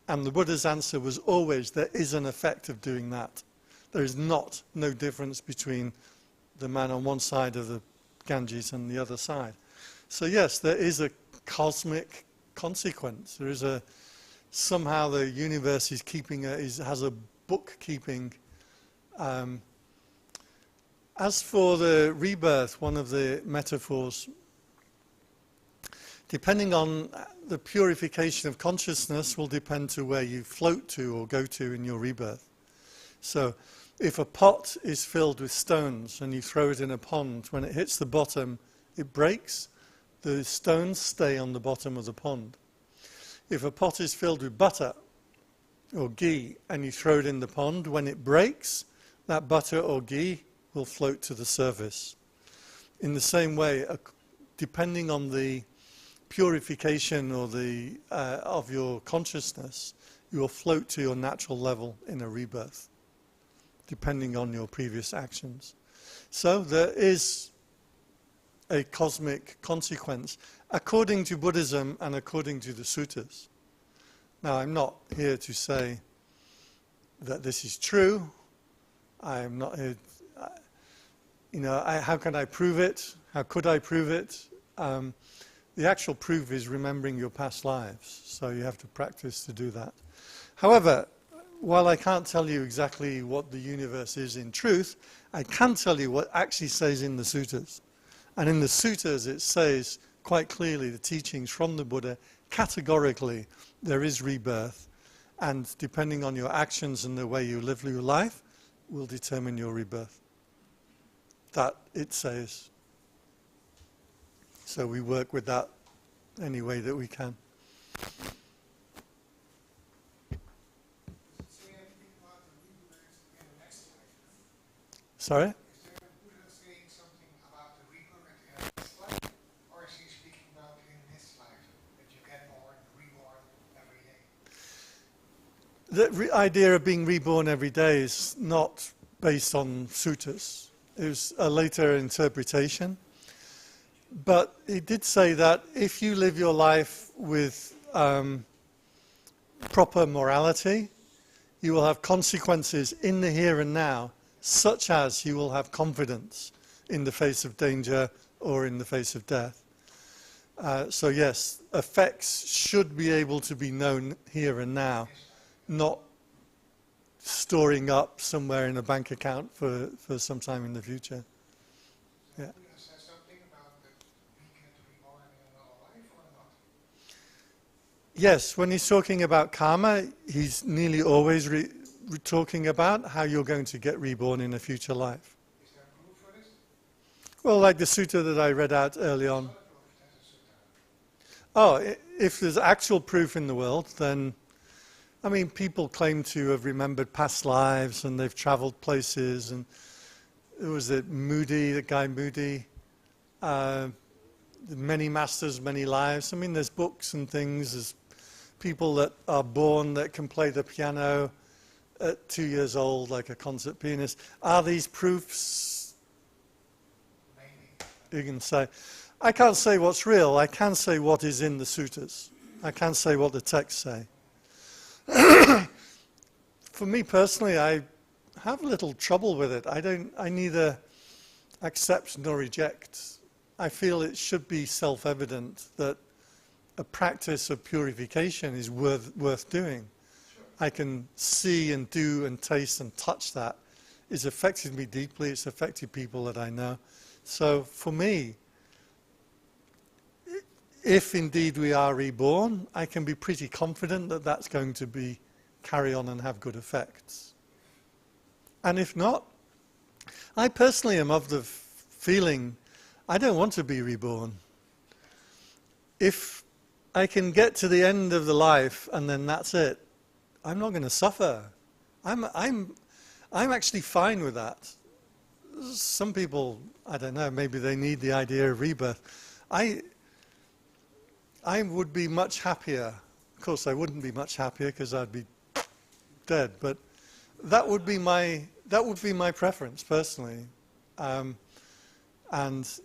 And the Buddha's answer was always, there is an effect of doing that. There is no difference between the man on one side of the Ganges and the other side. So yes, there is a cosmic consequence. There is somehow the universe is has a bookkeeping. As for the rebirth, one of the metaphors, depending on the purification of consciousness will depend to where you float to or go to in your rebirth. So if a pot is filled with stones and you throw it in a pond, when it hits the bottom, it breaks. The stones stay on the bottom of the pond. If a pot is filled with butter or ghee and you throw it in the pond, when it breaks, that butter or ghee will float to the surface. In the same way, depending on the purification or of your consciousness, you will float to your natural level in a rebirth, depending on your previous actions. So there is a cosmic consequence, according to Buddhism and according to the suttas. Now, I'm not here to say that this is true. I am not here, how can I prove it? How could I prove it? The actual proof is remembering your past lives, so you have to practice to do that. However, while I can't tell you exactly what the universe is in truth, I can tell you what actually says in the suttas. And in the suttas it says quite clearly, the teachings from the Buddha, categorically there is rebirth, and depending on your actions and the way you live your life will determine your rebirth. That it says. So we work with that any way that we can. Sorry?
Is there a Buddha saying something about the rebirth in the next life, or is he speaking about in this life, that you get born, reborn every day?
The idea of being reborn every day is not based on suttas. It was a later interpretation. But he did say that if you live your life with proper morality, you will have consequences in the here and now, such as you will have confidence in the face of danger or in the face of death. So yes, effects should be able to be known here and now, not storing up somewhere in a bank account for some time in the future. Yeah. Yes, when he's talking about karma, he's nearly always talking about how you're going to get reborn in a future life.
Is there proof for this?
Well, like the sutta that I read out early on. Oh, if there's actual proof in the world, then, I mean, people claim to have remembered past lives and they've traveled places, and there was the guy Moody, many masters, many lives. I mean, there's books and things, there's people that are born that can play the piano at 2 years old, like a concert pianist. Are these proofs? You can say. I can't say what's real. I can say what is in the suttas. I can say what the texts say. For me personally, I have little trouble with it. I neither accept nor reject. I feel it should be self-evident that a practice of purification is worth doing.
Sure.
I can see and do and taste and touch that. It's affected me deeply. It's affected people that I know. So for me, if indeed we are reborn, I can be pretty confident that that's going to carry on and have good effects. And if not, I personally am of the feeling I don't want to be reborn. If I can get to the end of the life and then that's it, I'm not going to suffer. I'm actually fine with that. Some people, I don't know, maybe they need the idea of rebirth. I would be much happier. Of course, I wouldn't be much happier because I'd be dead. But that would be my preference personally. And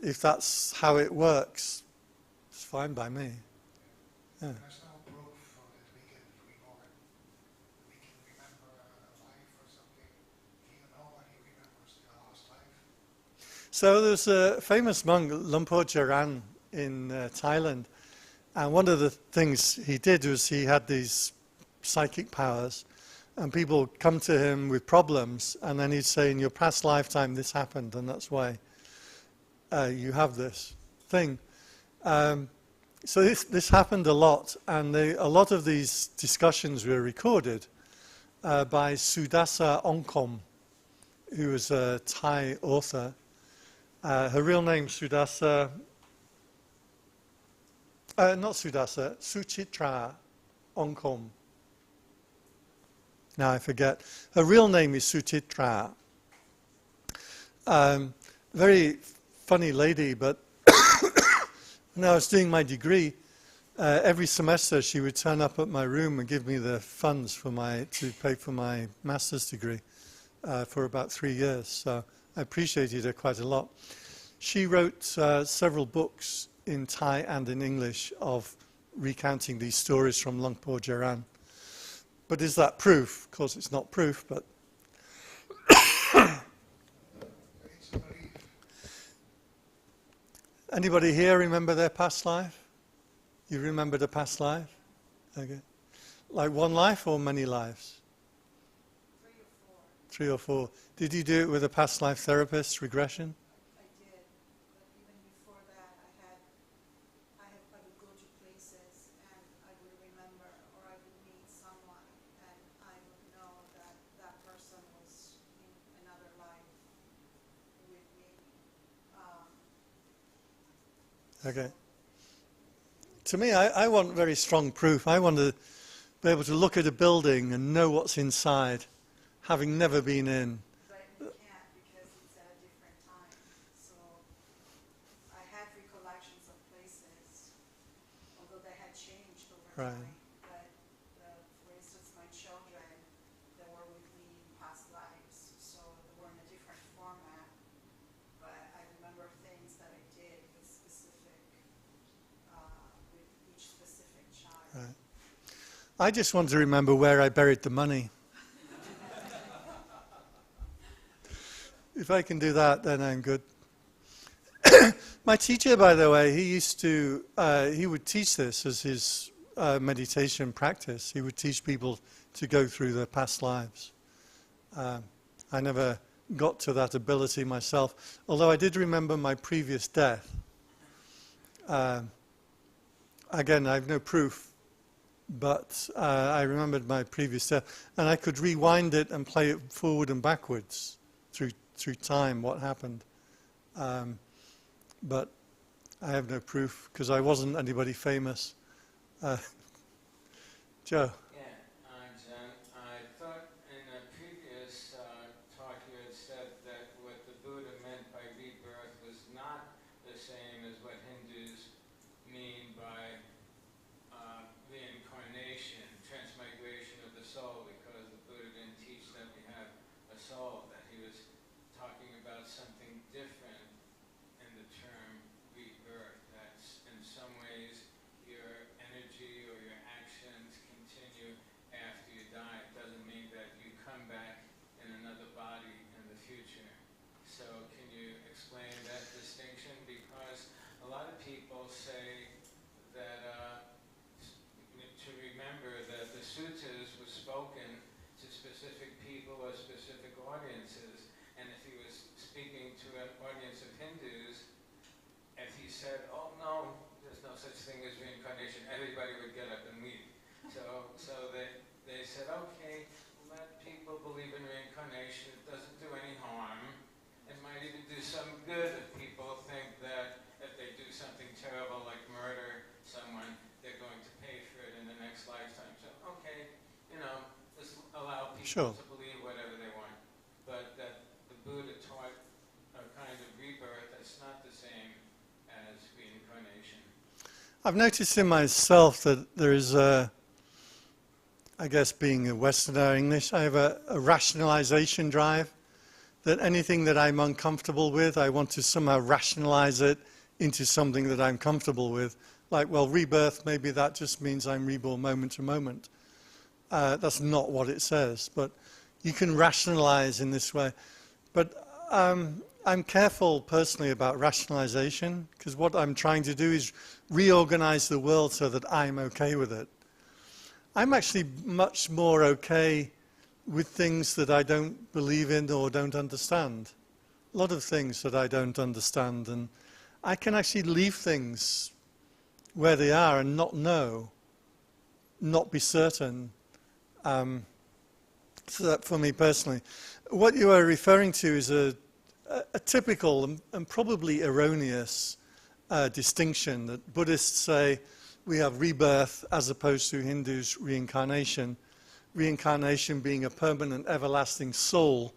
if that's how it works, it's fine by me. Yeah.
There's no proof that we get reborn. We can remember a life or something. Even nobody remembers the last life.
So there's a famous monk, Lumpur Jaran, in Thailand. And one of the things he did was he had these psychic powers. And people come to him with problems. And then he'd say, in your past lifetime, this happened. And that's why you have this thing. So this happened a lot, and a lot of these discussions were recorded by Sudasa Ongkom, who was a Thai author. Her real name, Suchitra Ongkom. Now I forget. Her real name is Suchitra. Very funny lady, but when I was doing my degree, every semester she would turn up at my room and give me the funds to pay for my master's degree for about 3 years. So I appreciated her quite a lot. She wrote several books in Thai and in English of recounting these stories from Lumpur Jaran. But is that proof? Of course, it's not proof, but
It's a belief.
anybody here remember their past life? You remember the past life? Okay. Like one life or many lives?
3 or 4.
3 or 4. Did you do it with a past life therapist, regression?
I did, but even before that, I would go to places and I would remember, or I would meet someone, and I would know that that person was in another life with me.
Okay. To me, I want very strong proof. I want to be able to look at a building and know what's inside, having never been in.
But you can't because it's at a different time. So I had recollections of places, although they had changed over
Right.
time. But for instance, my children, they were with me in past lives, so they were in a different format. But I remember things that I did with each specific child.
Right. I just want to remember where I buried the money. If I can do that, then I'm good. My teacher, by the way, he would teach this as his meditation practice. He would teach people to go through their past lives. I never got to that ability myself, although I did remember my previous death. Again, I have no proof, but I remembered my previous death, and I could rewind it and play it forward and backwards through time, what happened. But I have no proof, because I wasn't anybody famous. Joe?
Yeah, Jen, I thought in a previous talk you had said that what the Buddha meant by rebirth was not the same as what Hindus mean by reincarnation, transmigration of the soul, because the Buddha didn't teach that we have a soul, that he was talking about something different in the term rebirth, that in some ways your energy or your actions continue after you die. It doesn't mean that you come back in another body in the future. So can you explain that distinction? Because a lot of people say that to remember that the suttas were spoken to specific people or specific audiences, and if he was speaking to an audience of Hindus, if he said, oh no, there's no such thing as reincarnation, everybody would get up and leave. So they said, okay, let people believe in reincarnation, it doesn't do any harm. It might even do some good if people think that if they do something terrible like murder someone, they're going to pay for it in the next lifetime. So, okay, just allow people
Sure.
to believe whatever they want. But that the Buddha taught a kind of rebirth that's not the same as reincarnation.
I've noticed in myself that there is a, I guess being a Westerner English, I have a rationalization drive, that anything that I'm uncomfortable with, I want to somehow rationalize it into something that I'm comfortable with. Like, well, rebirth, maybe that just means I'm reborn moment to moment. That's not what it says, but you can rationalize in this way. But I'm careful personally about rationalization, because what I'm trying to do is reorganize the world so that I'm okay with it. I'm actually much more okay with things that I don't believe in or don't understand. A lot of things that I don't understand, and I can actually leave things where they are and not know, not be certain. So that for me personally. What you are referring to is a typical and probably erroneous distinction that Buddhists say we have rebirth as opposed to Hindus reincarnation. Reincarnation being a permanent, everlasting soul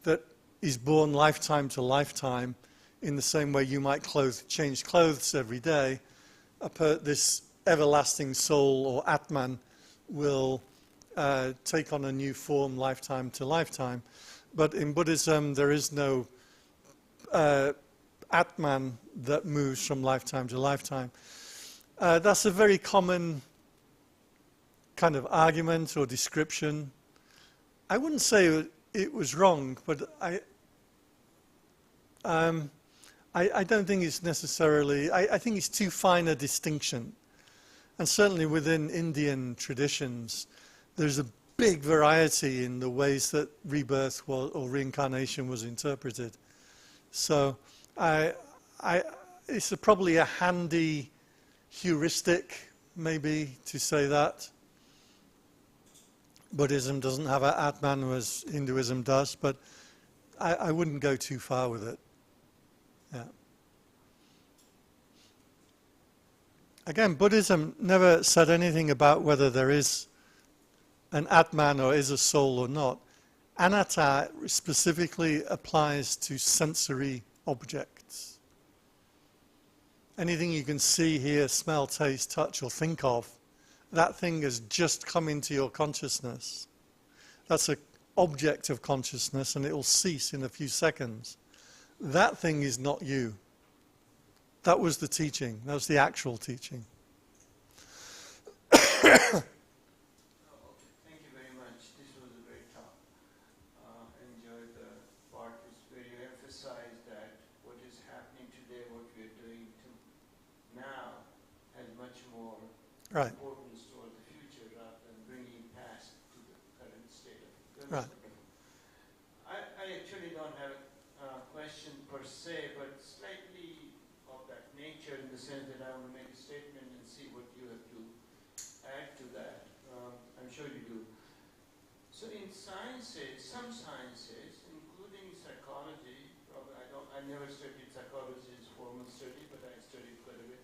that is born lifetime to lifetime, in the same way you might change clothes every day. This everlasting soul or Atman will take on a new form lifetime to lifetime. But in Buddhism, there is no Atman that moves from lifetime to lifetime. That's a very common kind of argument or description. I wouldn't say it was wrong, but I don't think it's necessarily, I think it's too fine a distinction. And certainly within Indian traditions, there's a big variety in the ways that rebirth or reincarnation was interpreted. So it's probably a handy heuristic, maybe, to say that. Buddhism doesn't have an Atman as Hinduism does, but I wouldn't go too far with it. Yeah. Again, Buddhism never said anything about whether there is an Atman or is a soul or not. Anatta specifically applies to sensory objects. Anything you can see, hear, smell, taste, touch, or think of, that thing has just come into your consciousness. That's an object of consciousness, and it will cease in a few seconds. That thing is not you. That was the teaching. That was the actual teaching.
Thank you very much. This was a great talk. I enjoyed the part where you emphasized that what is happening today, what we are doing now, has much more
Right.
importance toward the future rather than bringing past to the current state of affairs.
Right.
I actually don't have a question per se, but slightly of that nature, in the sense that I want to make a statement and see what you have to add to that. I'm sure you do. So in sciences, some sciences, including psychology, I never studied psychology as formal study, but I studied quite a bit,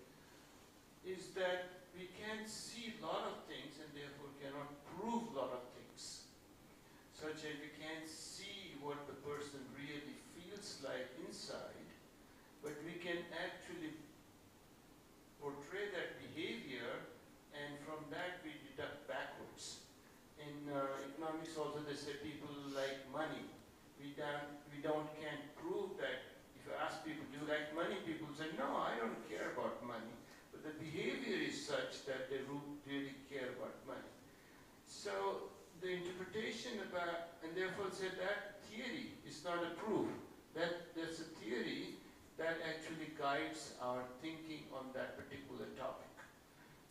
is that we can't see a lot of things and therefore cannot prove a lot of things. Such as we can't see what the person really feels like inside, but we can actually portray that behavior, and from that we deduct backwards. In economics also they say people like money. Can't prove that. If you ask people, do you like money? People say, no, I don't care about money. But the behavior is such that they really care about money. So the interpretation about, and therefore say that theory is not a proof. That's a theory that actually guides our thinking on that particular topic.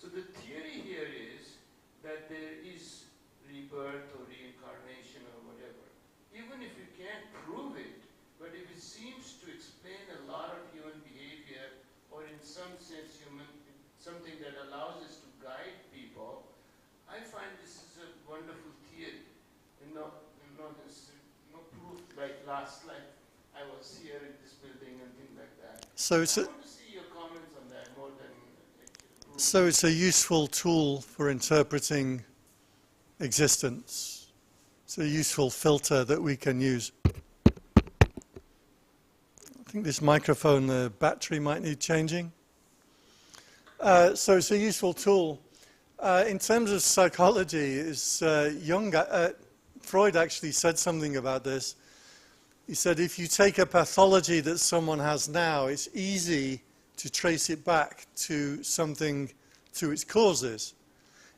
So the theory here is that there is rebirth or reincarnation or whatever. Even if you can't prove it, but if it seems to explain a lot of human behavior, or in some sense something that allows us to guide people, I find this is a wonderful theory. And no proof, like last night I was here in this building and things like that.
So
I want to see your comments on that more than proof.
So it's a useful tool for interpreting existence. It's a useful filter that we can use. I think this microphone, the battery might need changing. So it's a useful tool. In terms of psychology, Freud actually said something about this. He said if you take a pathology that someone has now, it's easy to trace it back to something, to its causes.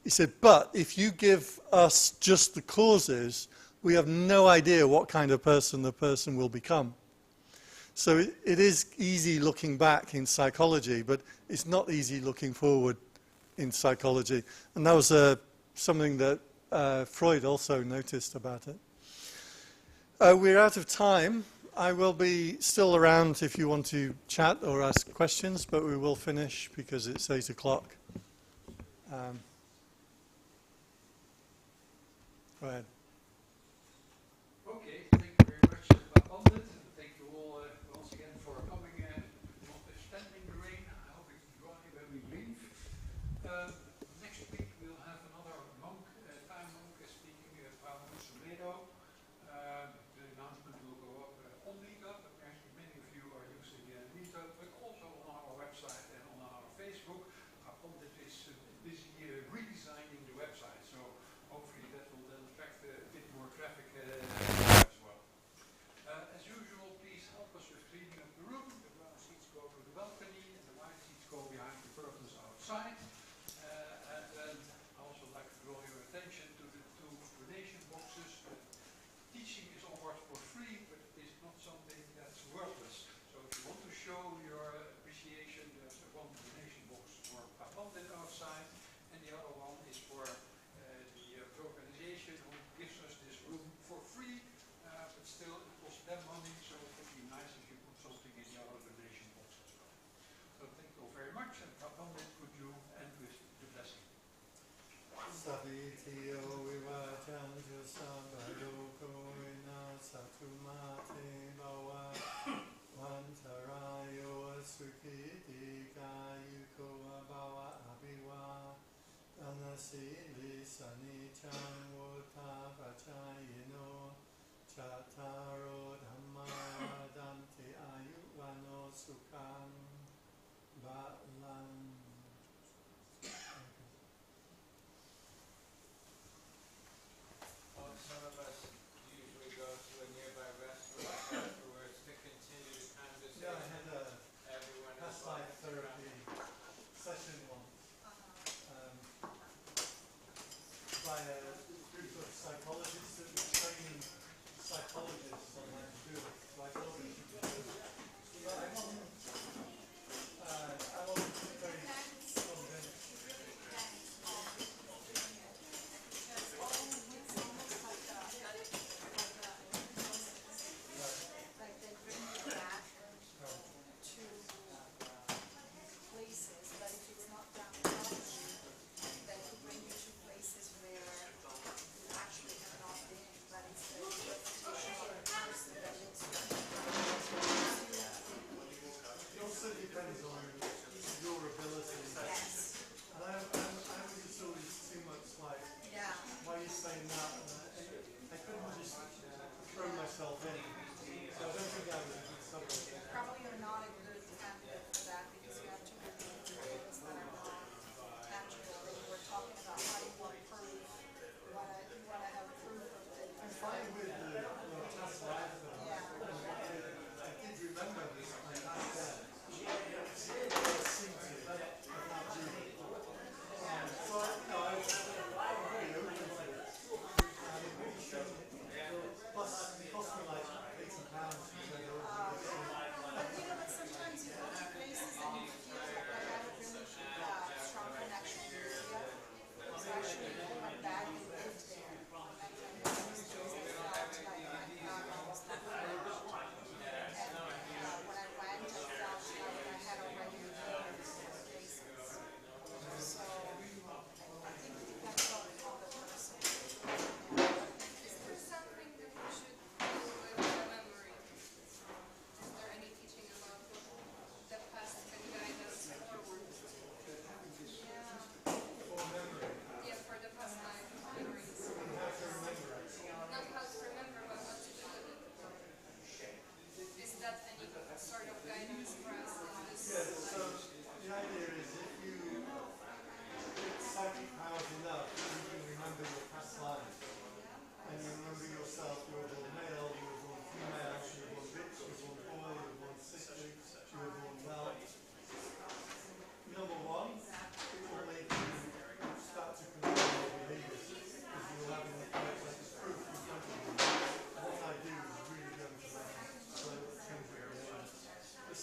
He said, but if you give us just the causes, we have no idea what kind of person the person will become. So it is easy looking back in psychology, but it's not easy looking forward in psychology. And that was something that Freud also noticed about it. We're out of time. I will be still around if you want to chat or ask questions, but we will finish because it's 8 o'clock. Go ahead.
Okay, thank you very much, Phra Pandit, and thank you all once again for coming, notwithstanding the rain. I hope it's dry when we leave. Next week we'll have another monk, Thai monk, speaking about Chameleon. The announcement will go up on Meetup, but actually many of you are using Meetup, but also on our website and on our Facebook. Phra Pandit is busy redesigning the website, so hopefully that will then attract a bit more traffic as well. As usual, please help us with cleaning up the room. The brown seats go to the balcony and the white seats go behind the curtains outside.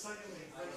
sailing very